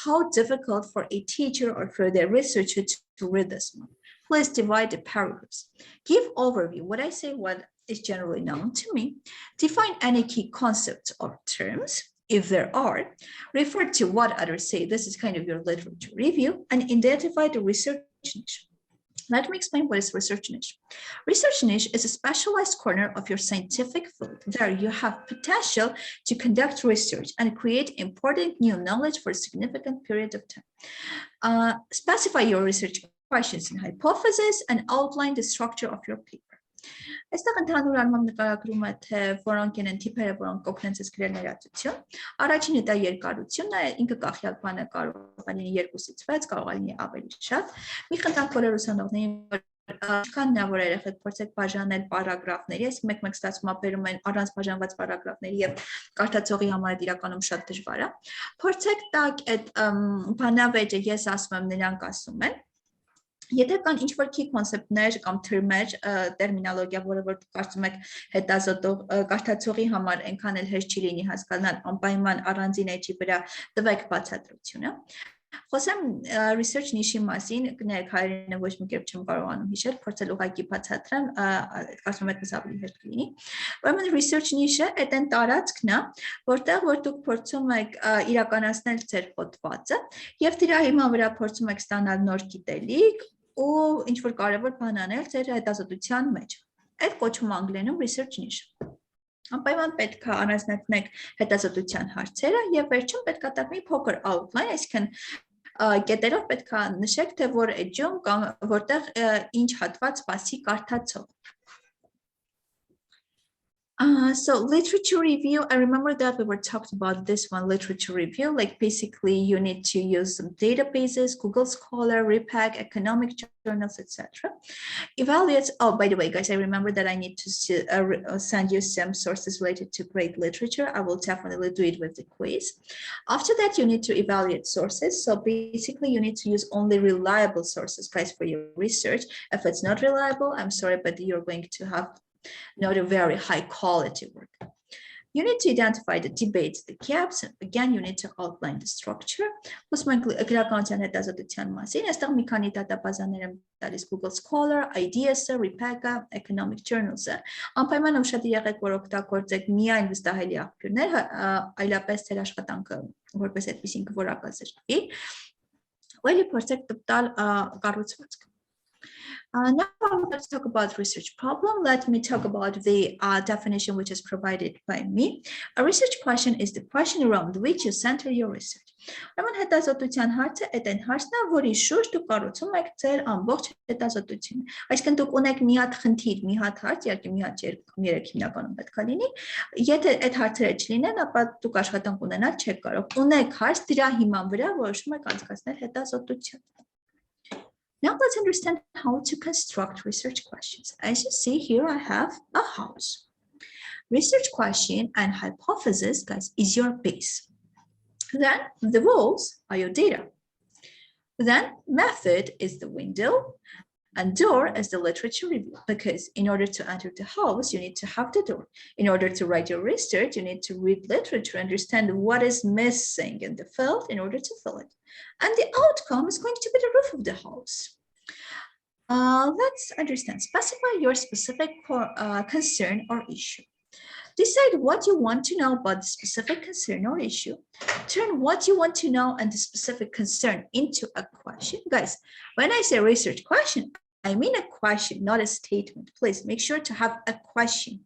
how difficult for a teacher or for their researcher to read this one. Please divide the paragraphs. Give overview. What I say, what is generally known to me. Define any key concepts or terms, if there are. Refer to what others say. This is kind of your literature review, and identify the research niche. Let me explain what is research niche. Research niche is a specialized corner of your scientific field. There you have potential to conduct research and create important new knowledge for a significant period of time. Specify your research questions and hypotheses and outline the structure of your paper. Այստեղ ընդհանուր առմամբ նկարագրում է, թե որոնք են թիպերը, որոնք կօգնեն ցես գրել ներածություն։ Առաջինը դա երկարությունն է, ինքը կախյալ բանը կարող է լինի 2-ից 6, կարող է լինի ավելի շատ։ Մի խնդանք բոլոր ուսանողներին, ինչքան հնարավոր է երեխեք փորձեք բաժանել պարագրաֆների, այսինքն մեկ-մեկ ստացվում է բերում են առանց բաժանված պարագրաֆների եւ կարդացողի համար դա իրականում շատ դժվար է։ Փորձեք տակ այդ բանավեճը ես ասում եմ, նրանք ասում են։ Եթե կան ինչ-որ key concept-ներ կամ term-եր, տերմինոլոգիա, որը որ կարծում եք հետազոտող կարդացողի համար այնքան էլ հեշտ չի լինի հասկանալ, անպայման առանձին էջի վրա տվեք բացատրությունը։ Խոսեմ research niche-ի մասին, կներեք հայերենը ոչ մի կերպ չեմ կարողանում հիշել, փորձել ուղղակի բացատրեմ, կարծում եմ այդպես ավելի հեշտ կլինի։ Ուրեմն research niche-ը այդ այն տարածքն է, որտեղ որ դուք փորձում եք իրականացնել ձեր հոդվածը եւ դրա հիման վրա փորձում եք ստանալ նոր գիտելիք ու ինչ որ կարևոր բան անել ձեր հետազոտության մեջ։ Այդ կոչվում անգլերենում research niche։ Անպայման պետք է առանձնացնեք հետազոտության հարցերը եւ վերջում պետք է տակ մի փոքր outline, այսինքն կետերով պետք է նշեք, թե որ էջում կամ որտեղ ինչ հատված սպասի կարդացող։ So literature review, I remember that we were talking about this one, literature review, like basically you need to use some databases, Google Scholar, RePAC, economic journals, etc. Evaluates, oh, by the way, guys, I remember that I need to send you some sources related to great literature. I will definitely do it with the quiz. After that, you need to evaluate sources. So basically you need to use only reliable sources, guys, for your research. If it's not reliable, I'm sorry, but you're going to have not a very high quality work. You need to identify the debates, the gaps, and again, you need to outline the structure. Գրականության հետազոտության մասին, այստեղ մի քանի դատապազաններ եմ տալիս Google Scholar, IDS-ը, RePAC-ը, Economic Journals-ը։ Անպայման ուշադիր եղեք, որ օգտագործեք միայն վստահելի աղբյուրներ, այլապես ձեր աշխատանքը որպես այդպեսին կորակազրկվի։ Ու էլի փորձեք տալ կառուցվածք։ Now I'm going to talk about research problem. Let me talk about the definition which is provided by me. A research question is the question around which you center your research. Ուրեմն հետազոտության հարցը այդ այն հարցն է, որի շուրջ դուք կառուցում եք ձեր ամբողջ հետազոտությունը։ Այսինքն դուք ունեք մի հատ խնդիր, մի հատ հարց, իհարկե մի հատ երեք հիմնականում պետք է լինի։ Եթե այդ հարցերը չլինեն, ապա դուք աշխատանք ունենալ չեք կարող։ Ունեք հարց, դրա հիման վրա որոշում եք անցկացնել հետազոտություն։ Now let's understand how to construct research questions. As you see here, I have a house. Research question and hypothesis, guys, is your base. Then the walls are your data. Then method is the window and door is the literature review, because in order to enter the house, you need to have the door. In order to write your research, you need to read literature, understand what is missing in the field in order to fill it. And the outcome is going to be the roof of the house. Let's understand, specify your specific concern or issue. Decide what you want to know about the specific concern or issue. Turn what you want to know and the specific concern into a question. Guys, when I say research question, I mean a question, not a statement. Please make sure to have a question.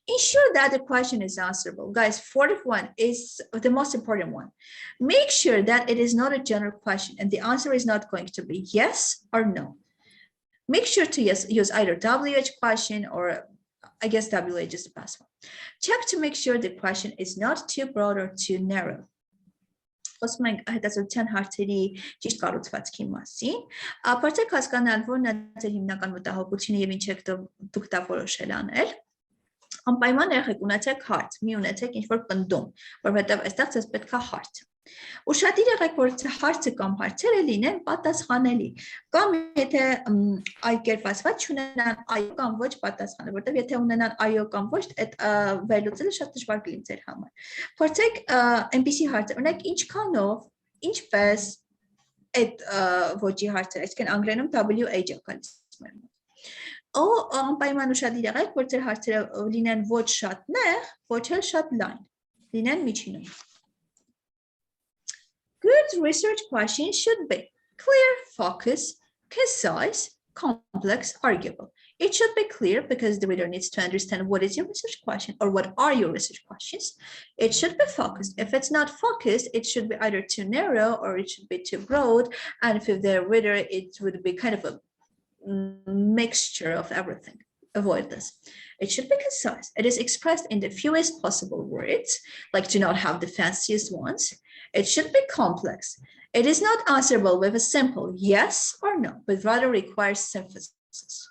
Ensure that the question is answerable. Guys, fourth one is the most important one. Make sure that it is not a general question and the answer is not going to be yes or no. Make sure to use either WH question or I guess WH is the best one. Check to make sure the question is not too broad or too narrow. Խոսում ենք հետազոտության հարցերի ճիշտ կառուցվածքի մասին։ Փորձեք հասկանալ, որն է ձեր հիմնական մտահոգությունը եւ ինչ եք դուք դա որոշել անել։ Անպայման եղեք ունեցեք հարց, մի ունեցեք ինչ-որ պնդում, որովհետև այստեղ ձեզ պետք է հարց։ Ուշադիր եղեք, որ հարցը կամ հարցերը լինեն պատասխանելի, կամ եթե այ կերպ ասված չունենան այո կամ ոչ պատասխանը, որտեղ եթե ունենան այո կամ ոչ, այդ վերլուծելը շատ դժվար կլինի ձեր համար։ Փորձեք այնպիսի հարցեր, օրինակ ինչքանով, ինչպես այդ ոճի հարցերը, այսինքն անգլերենում WH-ը գալիս մեր մոտ։ Ու անպայման ուշադիր եղեք, որ ձեր հարցերը լինեն ոչ շատ նեղ, ոչ էլ շատ լայն, լինեն միջինում։ Good research questions should be clear, focused, concise, complex, arguable. It should be clear because the reader needs to understand what is your research question or what are your research questions. It should be focused. If it's not focused, it should be either too narrow or it should be too broad. And if the reader, it would be kind of a mixture of everything. Avoid this. It should be concise. It is expressed in the fewest possible words, like do not have the fanciest ones. It should be complex. It is not answerable with a simple yes or no, but rather requires synthesis.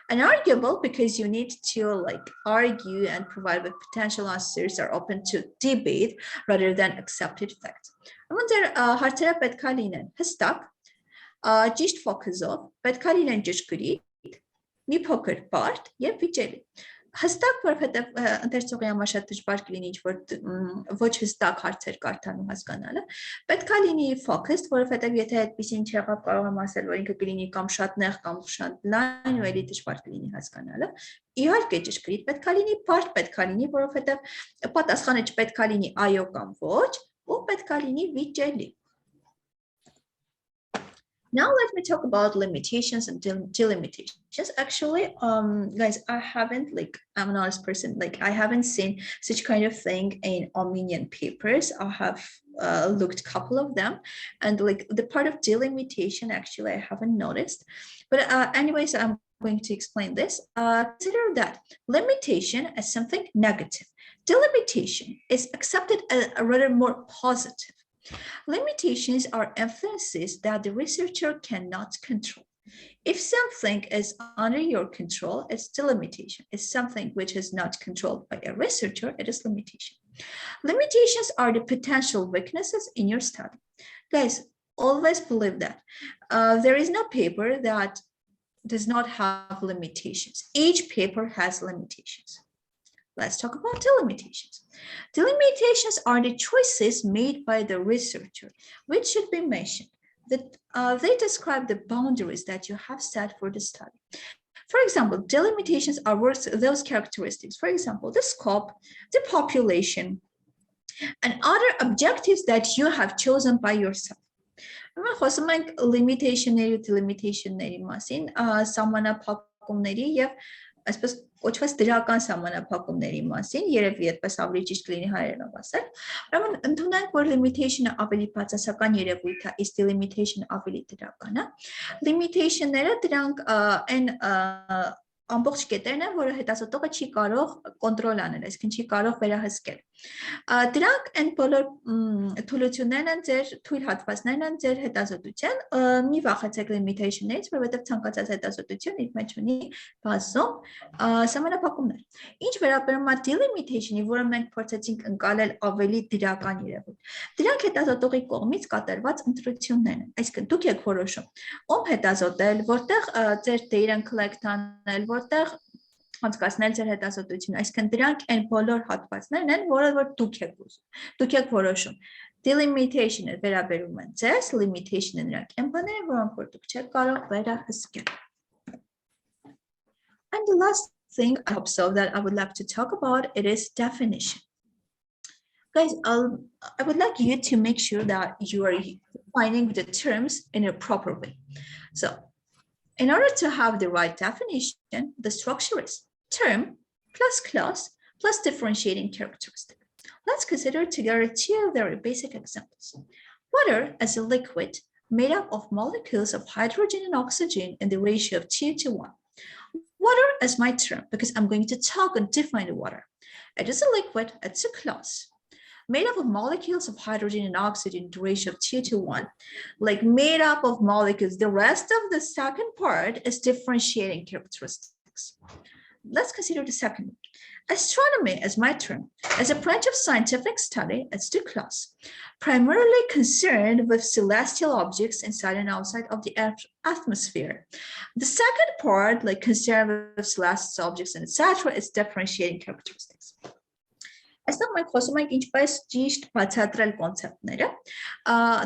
And arguable because you need to argue and provide with potential answers are open to debate rather than accepted facts. Անոնց հարցերը պետք է լինեն հստակ, ճիշտ ֆոկուսով, պետք է լինեն ճշգրիտ, մի փոքր բարդ եւ վիճելի։ Հստակ, որովհետեւ ընթերցողի համար շատ դժվար կլինի ինչ-որ ոչ հստակ հարցեր կարդալու հասկանալը, պետք է լինի focused, որովհետեւ եթե այդպեսին չեղավ, կարող եմ ասել, որ ինքը կլինի կամ շատ նեղ կամ շատ լայն, ու էլի դժվար կլինի հասկանալը։ Իհարկե ճշգրիտ պետք է լինի, բարդ պետք է լինի, որովհետեւ պատասխանը չպետք է լինի այո կամ ոչ, ու պետք է լինի վիճելի։ Now let me talk about limitations and delimitations. Actually, guys, I haven't I'm an honest person, I haven't seen such kind of thing in Armenian papers. I have looked a couple of them, and the part of delimitation, actually, I haven't noticed. But anyways, I'm going to explain this. Consider that limitation as something negative. Delimitation is accepted as a rather more positive. Limitations are influences that the researcher cannot control. If something is under your control, it's delimitation. If something which is not controlled by a researcher, it is limitation. Limitations are the potential weaknesses in your study. Guys, always believe that. There is no paper that does not have limitations. Each paper has limitations. Let's talk about delimitations. Delimitations are the choices made by the researcher, which should be mentioned. That they describe the boundaries that you have set for the study. For example, delimitations are those characteristics. For example, the scope, the population, and other objectives that you have chosen by yourself. Խոսում ենք limitationների ու delimitationների մասին, սահմանափակումների եւ այսպես կոչված դրական սահմանափակումների մասին, երևի այդպես ավելի ճիշտ կլինի հայերենով ասել։ Ուրեմն ընդունենք, որ limitation-ը ավելի բացասական երևույթ է, իսկ delimitation-ը ավելի դրական է։ Limitation-ները դրանք այն ամբողջ կետերն են, որը հետազոտողը չի կարող կոնտրոլ անել, այսինքն չի կարող վերահսկել։ Դրանք այն բոլոր թուլություններն են, ձեր թույլ հատվածներն են ձեր հետազոտության, մի վախեցեք limitationներից, որովհետև ցանկացած հետազոտություն իր մեջ ունի բազում սահմանափակումներ։ Ինչ վերաբերում է delimitation-ի, որը մենք փորձեցինք ընկալել ավելի դրական երևույթ, դրանք հետազոտողի կողմից կատարված ընտրություններն են, այսինքն դուք եք որոշում, ում հետազոտել, որտեղ ձեր data-ն collect անել, որտեղ անցկացնել ձեր հետազոտությունը, այսինքն դրանք այն բոլոր հատվածներն են, որը որ դուք եք ուզում, դուք եք որոշում։ Delimitation-ը վերաբերում են ձեզ, limitation-ը նրանք են բաները, որոնք որ դուք չեք կարող վերահսկել։ And the last thing I hope so that I would like to talk about, it is definition. Guys, I would like you to make sure that you are defining the terms in a proper way. So, in order to have the right definition, the structure is term plus class plus differentiating characteristic. Let's consider together two very basic examples. Water as a liquid made up of molecules of hydrogen and oxygen in the ratio of 2:1. Water as my term, because I'm going to talk and define the water. It is a liquid, it's a class, made up of molecules of hydrogen and oxygen in the ratio of 2:1. Like made up of molecules, the rest of the second part is differentiating characteristics. Let's consider the second one. Astronomy as my term, as a branch of scientific study, it's the class, primarily concerned with celestial objects inside and outside of the atmosphere. The second part, like concerned with celestial objects and etc., is differentiating characteristics. Այստեղ մենք խոսում ենք ինչպես ճիշտ բացատրել կոնցեպտները,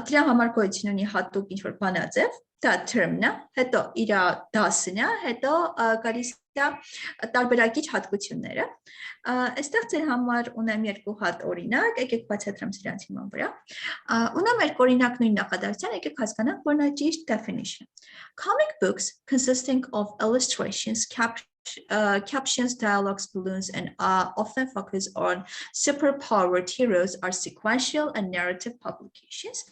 դրա համար գոյություն ունի հատուկ ինչ-որ բանաձև, դա term-ն է, հետո իր դասն է, հետո գալիս է տարբերակիչ հատկությունները։ Այստեղ ձեր համար ունեմ երկու հատ օրինակ, եկեք բացատրեմ սրանց հիման վրա։ Ունեմ երկու օրինակ նույն նախադասության, եկեք հասկանանք, որ նա ճիշտ definition. Comic books consisting of illustrations, captions, dialogues, balloons, and often focus on superpowered heroes are sequential and narrative publications.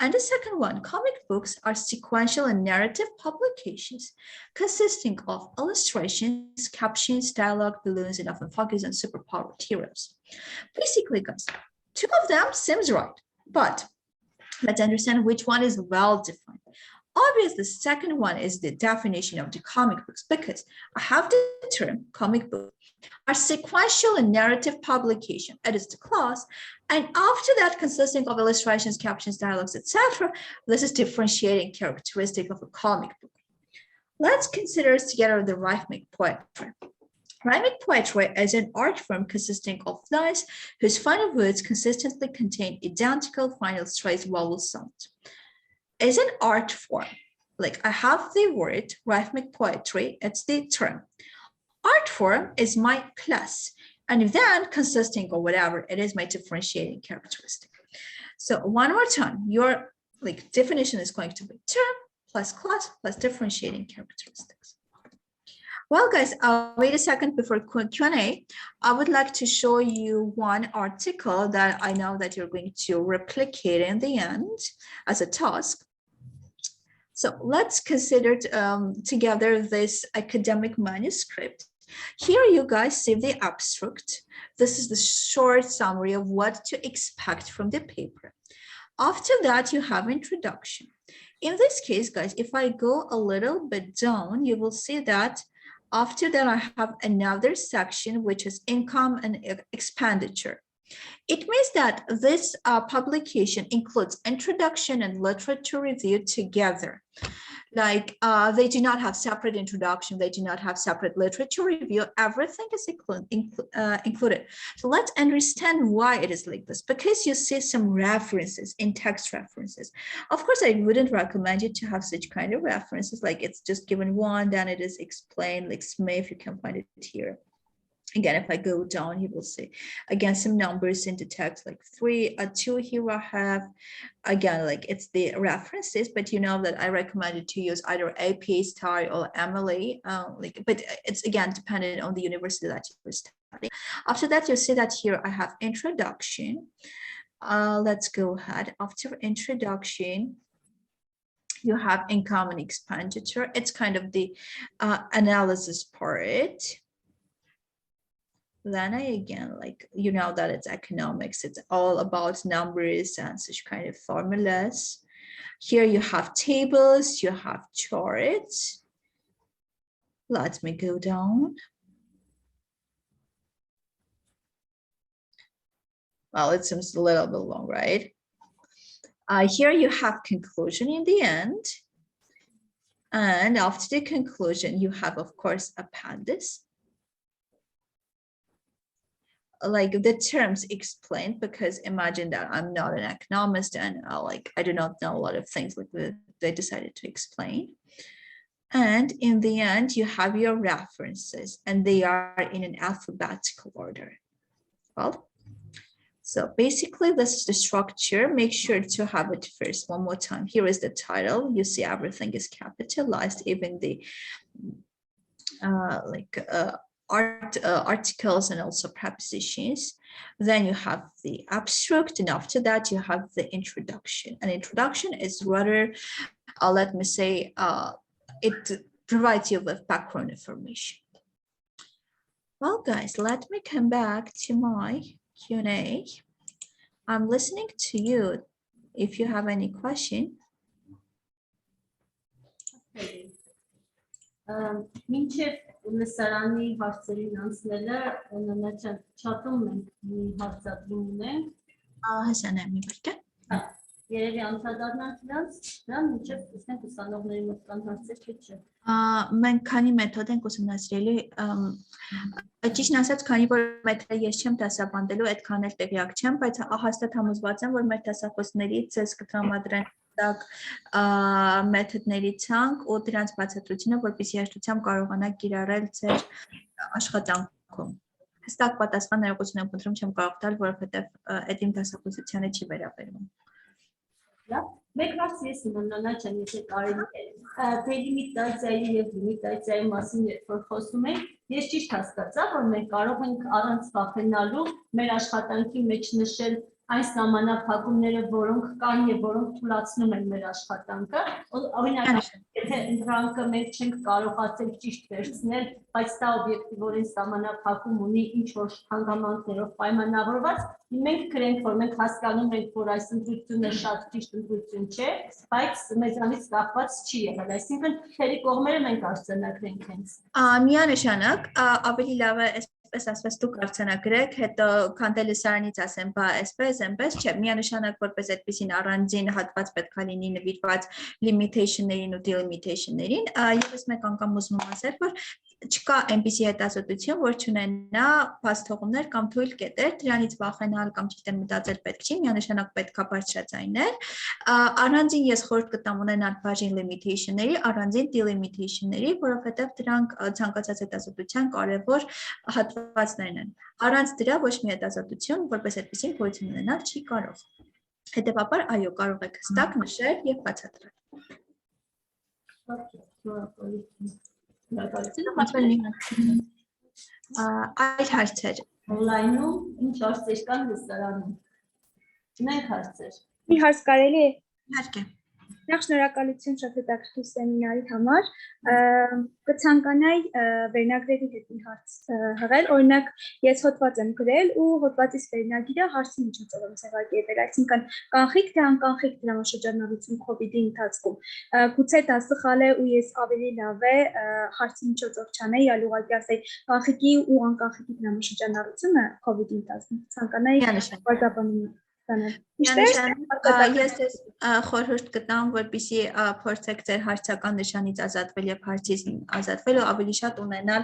And the second one, comic books are sequential and narrative publications consisting of illustrations, captions, dialogue, balloons, and often focus on superpowered heroes. Basically, guys, two of them seems right, but let's understand which one is well defined. Obviously, the second one is the definition of the comic books because I have the term comic book are sequential and narrative publication. It is the class. And after that, consisting of illustrations, captions, dialogues, etc., this is differentiating characteristic of a comic book. Let's consider together the rhythmic poetry. Rhythmic poetry is an art form consisting of lines whose final words consistently contain identical final straight vowel sounds. Is an art form. Like I have the word rhythmic poetry, it's the term. Art form is my class, and then consisting of whatever, it is my differentiating characteristic. So one more time, your definition is going to be term plus class plus differentiating characteristics. Well, guys, wait a second before Q&A. I would like to show you one article that I know that you're going to replicate in the end as a task. So let's consider together this academic manuscript. Here you guys see the abstract. This is the short summary of what to expect from the paper. After that, you have introduction. In this case, guys, if I go a little bit down, you will see that after that, I have another section, which is income and expenditure. It means that this publication includes introduction and literature review together. Like they do not have separate introduction, they do not have separate literature review, everything is included. So let's understand why it is like this, because you see some references in text references. Of course, I wouldn't recommend you to have such kind of references, like it's just given one, then it is explained, like Smith, you can find it here. Again, if I go down, you will see again some numbers in the text, like 3, 2 here I have. Again, like it's the references, but you know that I recommended to use either AP, STAR, or Emily. But it's again dependent on the university that you're studying. After that, you see that here I have introduction. Let's go ahead. After introduction, you have income and expenditure. It's kind of the analysis part. Then again, like, you know that it's economics, it's all about numbers and such kind of formulas. Here you have tables, you have charts. Let me go down. Well, it seems a little bit long, right? Here you have conclusion in the end. And after the conclusion, you have, of course, appendix. Like the terms explained, because imagine that I'm not an economist and I do not know a lot of things like they decided to explain. And in the end, you have your references and they are in an alphabetical order. Well, so basically this is the structure. Make sure to have it first one more time. Here is the title. You see everything is capitalized, even the articles and also prepositions. Then you have the abstract, and after that you have the introduction. An introduction is rather, let me say, it provides you with background information. Well, guys, let me come back to my Q&A. I'm listening to you if you have any question. Լսարանի հարցերին անցնելը նոնաչան չաթում ենք մի հարցադրում ունենք։ Հասան եմ մի բրկը։ Երևի անդրադառնանք նրան մինչև տեսնենք ուսանողների մոտ կան հարցեր թե չէ։ Մենք քանի մեթոդ ենք ուսումնասիրելու, ճիշտն ասած, քանի որ մեթոդը ես չեմ դասավանդելու, այդքան էլ տեղյակ չեմ, բայց հաստատ համոզված եմ, որ մեր դասախոսներից ցես կտրամադրեն մեթոդների ցանկ ու դրանց բացատրությունը, որպեսզի հեշտությամբ կարողանաք կիրառել ձեր աշխատանքում։ Հստակ պատասխան ներողություն եմ խնդրում, չեմ կարող տալ, որովհետև այդ իմ դասախոսությանը չի վերաբերվում։ Մեկ հարց ես նոնաչան, եթե կարելի է, թե լիմիտացիայի եւ լիմիտացիայի մասին երբ որ խոսում ենք, ես ճիշտ հասկացա, որ մենք կարող ենք առանց վախենալու մեր աշխատանքի մեջ նշել այն սահմանափակումները, որոնք կան եւ որոնք թույլատնում են մեր աշխատանքը, օրինակ, եթե ընդհանրապես մենք չենք կարողացել ճիշտ վերցնել, բայց դա օբյեկտիվորեն սահմանափակում ունի ինչ որ հանգամանքներով պայմանավորված, մենք գրենք, որ մենք հասկանում ենք, որ այս ընտրությունը շատ ճիշտ ընտրություն չէ, բայց մեզանից կախված չի եղել, այսինքն թերի կողմերը մենք արձանագրենք հենց։ Միանշանակ, ավելի լավ է այսպես ասված դուք արձանագրեք, հետո քան լսարանից ասեմ, բա այսպես, այնպես չէ, միանշանակ որպես այդպեսին առանձին հատված պետք է լինի նվիրված limitation-ներին ու delimitationներին, ես մեկ անգամ ուզում եմ ասել, որ չկա այնպիսի հետազոտություն, որ չունենա բացթողումներ կամ թույլ կետեր, դրանից վախենալ կամ ճիշտ մտածել պետք չի, միանշանակ պետք է բարձրացնել։ Առանձին ես խորհուրդ կտամ ունենալ բաժին limitation-ների, առանձին delimitation-ների, որովհետև դրանք ցանկացած հետազոտության կարևոր հատվածներն են։ Առանց դրա ոչ մի հետազոտություն, որպես այդպեսին գոյություն ունենալ չի կարող։ Հետևաբար, այո, կարող եք հստակ նշել եւ բացատրել։ Այլ հարցեր։ Online-ում ինչ հարցեր կան լսարանում։ Ունենք հարցեր։ Մի հարց կարելի է։ Իհարկե։ Նախ շնորհակալություն շատ հետաքրքիր սեմինարի համար։ Կցանկանայի վերնագրերի հետ մի հարց հղել, օրինակ ես հոդված եմ գրել ու հոդվածից վերնագիրը հարցի միջոցով եմ ձևակերպել, այսինքն կանխիկ թե անկանխիկ դրամաշրջանառություն COVID-ի ընթացքում։ Գուցե դա սխալ է ու ես ավելի լավ է հարցի միջոցով չանեի, այլ ուղղակի ասեի կանխիկի ու անկանխիկի դրամաշրջանառությունը COVID-ի ընթացքում ցանկանայի բարձրաբանում Ես խորհուրդ կտամ, որպեսզի փորձեք ձեր հարցական նշանից ազատվել եւ հարցից ազատվել ու ավելի շատ ունենալ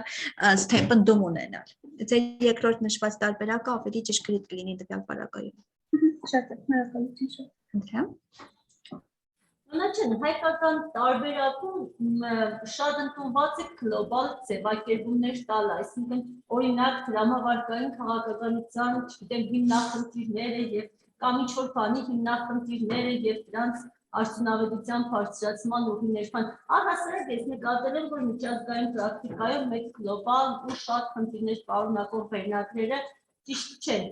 ստեփնդում ունենալ։ Ձեր երկրորդ նշված տարբերակը ավելի ճշգրիտ կլինի տվյալ պարագայում։ Շատ շնորհակալություն։ Նոնաչեն, հայկական տարբերակում շատ ընդունված է գլոբալ ձևակերպումներ տալ, այսինքն օրինակ դրամավարկային քաղաքականության, չգիտեմ, հիմնախնդիրները եւ կամ ինչ-որ բանի հիմնախնդիրները եւ դրանց արդյունավետության բարձրացման ուղիներ կան։ Առհասարակ ես նկատել եմ, որ միջազգային պրակտիկայում մեծ գլոբալ ու շատ խնդիրներ պարունակող վերնագրերը ճիշտ չեն։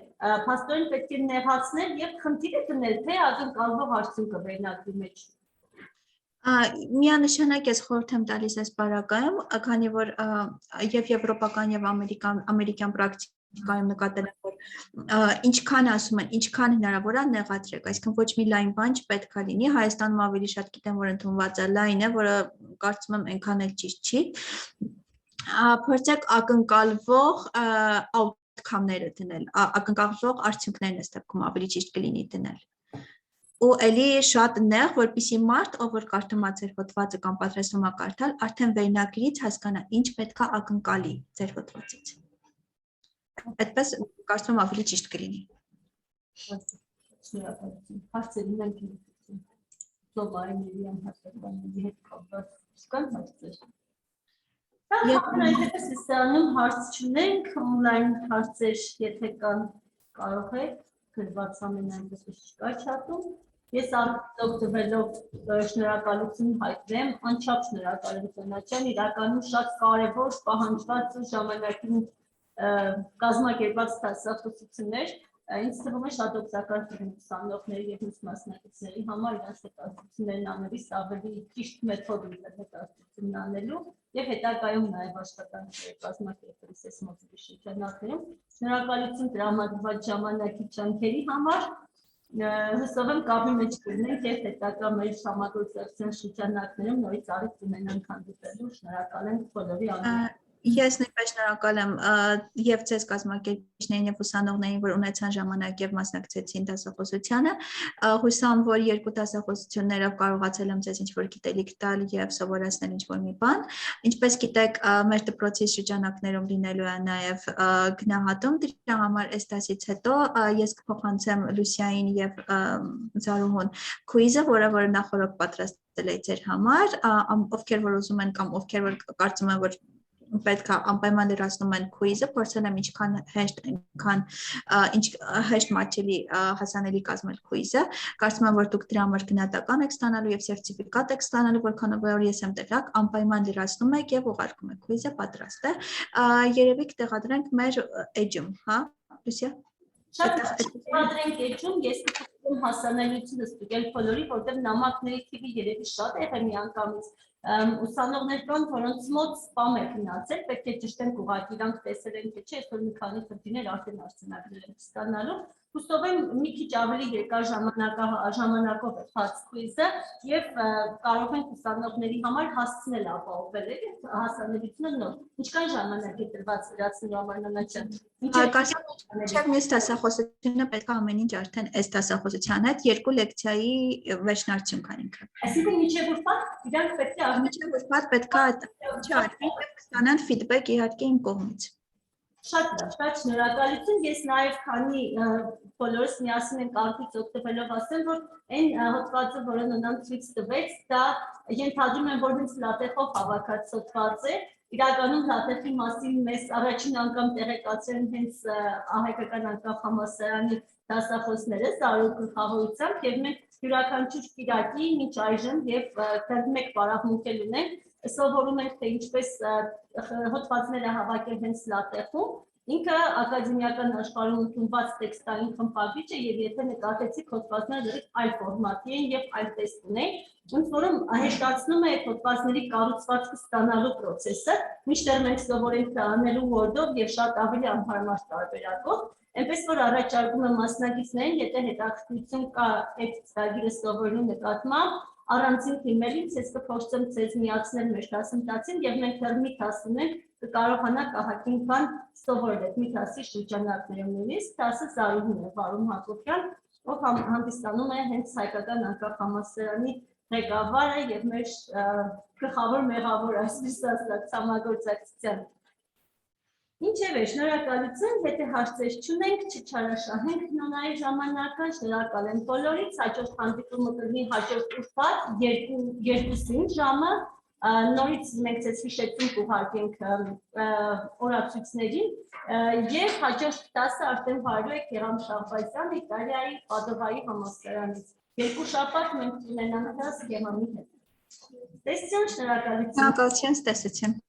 Փաստորեն պետք է նեղացնել եւ խնդիրը դնել թե ակնկալվող արդյունքը վերնագրի մեջ։ Միանշանակ ես խորհուրդ եմ տալիս այս պարագայում, քանի որ եւ եվրոպական եւ ամերիկյան պրակտիկայում նկատել եմ, որ ինչքան ասում են, ինչքան հնարավոր է նեղացրեք, այսինքն ոչ մի լայն բան չպետք է լինի, Հայաստանում ավելի շատ գիտեմ, որ ընդունված է լայն է, որը կարծում եմ այնքան էլ ճիշտ չի։ Փորձեք ակնկալվող outcome-ները դնել, ակնկալվող արդյունքներն ըստ դեպքում ավելի ճիշտ կլինի դնել։ Ու էլի շատ նեղ, որպեսզի մարդ, ով որ կարդում է ձեր հոդվածը կամ պատրաստվում է կարդալ, արդեն վերնագրից հասկանա, ինչ պետք է ակնկալի ձեր հոդվածից։ Այդպես կարծում եմ ավելի ճիշտ կլինի։ Շնորհակալություն։ Հարցերին ենք ծովայինների անհատականների հետ կապված կան հարցեր։ Եթե սիսանում հարց չունենք, օնլայն հարցեր, եթե կան, կարող եք գրված ամենայնպես չկա չաթում։ Ես օգտվելով շնորհակալություն հայտնեմ, անչափ շնորհակալություն Նոնաչյան, իրականում շատ կարևոր պահանջված ու ժամանակին կազմակերպված դասախոսություններ, ինձ թվում է շատ օգտակար ուսանողների եւ ուսանող մասնակիցների համար իրենց հետազոտություններն անելիս ավելի ճիշտ մեթոդներ հետազոտությունն անելու եւ հետագայում նաեւ աշխատանքներ կազմակերպելիս այս մոդուլի շրջանակներում շնորհակալություն տրամադրված ժամանակի ճանքերի համար հուսով եմ կապի մեջ կլինենք եւ հետագա մեր համագործակցության շրջանակներում նորից առիթ կունենանք հանդիպելու շնորհակալ եմ բոլորի անունով Ես նույնպես շնորհակալ եմ եւ ձեզ կազմակերպիչներին եւ ուսանողներին, որ ունեցան ժամանակ եւ մասնակցեցին դասախոսությանը։ Հուսամ, որ երկու դասախոսություններով կարողացել եմ ձեզ ինչ-որ գիտելիք տալ եւ սովորեցնել ինչ-որ մի բան։ Ինչպես գիտեք, մեր դպրոցի շրջանակներում լինելու է նաեւ գնահատում, դրա համար այս դասից հետո ես կփոխանցեմ Լուսիային եւ Զարուհուն քուիզը, որը նախորդ պատրաստել է ձեր համար, ովքեր որ ուզում են կամ ովքեր որ կարծում են, որ պետք է անպայման լրացնում են քուիզը, փորձել եմ ինչքան հեշտ, այնքան հեշտ մատչելի հասանելի կազմել քուիզը։ Կարծում եմ, որ դուք դրա համար գնահատական եք ստանալու եւ սերտիֆիկատ եք ստանալու, որքանով որ ես եմ տեղակ, անպայման լրացնում եք եւ ուղարկում եք քուիզը, պատրաստ է։ Երևի կտեղադրենք մեր էջում, հա, Լուսիա։ Շատ կտեղադրենք էջում, ես կփոխեմ հասանելիությունը ստուգել բոլորի, որտեղ նամակների թիվը երևի շատ է միանգամից ուսանողներ կան, որոնց մոտ սպամ է գնացել, պետք է ճշտենք ուղղակի իրանք տեսել են թե չէ, այսօր մի քանի խնդիրներ արդեն արձանագրել են ստանալու։ Հուսով եմ մի քիչ ավելի երկար ժամանակով է բաց քուիզը եւ կարող ենք ուսանողների համար հասցնել ապահովել հասանելիությունը նոր։ Ինչքան ժամանակ է տրված լրացնելու համար Նոնաչյան։ Մինչև մյուս դասախոսությունը պետք է ամեն ինչ արդեն այս դասախոսության հետ երկու լեկցիայի վերջնարդյունք անենք։ Այսինքն մինչև ուրբաթ իրանք պետք է մինչև ուրբաթ պետք է չարվի եւ կստանան ֆիդբեք իհարկե իմ կողմից։ Շատ լավ, շատ շնորհակալություն։ Ես նաև քանի բոլորս միասին ենք արտից օգտվելով ասեմ, որ այն հոդվածը, որը Նոնան ցույց տվեց, դա ենթադրում եմ, որ հենց լատեխով հավաքած հոդված է։ Իրականում լատեխի մասին մեզ առաջին անգամ տեղեկացրել հենց Հայկական անկախ համալսարանի դասախոսները Զարուհու գլխավորությամբ եւ մենք յուրաքանչյուր Կիրակի մինչ այժմ եւ դեռ մեկ պարապմունքել ունենք սովորում ենք թե ինչպես հոդվածները հավաքել հենց լատեխում Ինքը ակադեմիական աշխարհում ընդունված տեքստային խմբագրիչ է եւ եթե նկատեցիք հոդվածները այլ ֆորմատի են եւ այլ տեսք ունեն, ընդ որում հեշտացնում է հոդվածների կառուցվածքը ստանալու process-ը, մինչդեռ մենք սովորենք դա անելու Word-ով եւ շատ ավելի անհարմար տարբերակով, այնպես որ առաջարկում եմ մասնակիցներին, եթե հետաքրքրություն կա այդ ծրագիրը սովորելու նկատմամբ, առանցին թիմերից ես կփորձեմ ձեզ միացնել մեր դասընթացին եւ մենք դեռ մի դաս ունենք կկարողանաք ահագին բան սովորել այդ մի դասի շրջանակներում նույնիսկ դասը Զարուհին է Վարում Հակոբյան, ով հանդիսանում է հենց հայկական անկախ ղեկավարը եւ մեր գլխավոր մեղավոր այսպես ասած համագործակցության։ Ինչևէ, շնորհակալություն, եթե հարցեր չունենք, չչարաշահենք Նոնայի ժամանակը, շնորհակալ եմ բոլորից, հաջորդ հանդիպումը կլինի հաջորդ ուրբաթ 2-ին ժամը, նորից մենք ձեզ հիշեցինք ուղարկենք օրացույցներին եւ հաջորդ դասը արդեն վարելու է Գերամ Շահբազյան Իտալիայի Պադովայի համալսարանից։ Երկու շաբաթ մենք ունենանք դաս Գերամի հետ։ Տեսություն, շնորհակալություն։ Շնորհակալություն, տեսություն։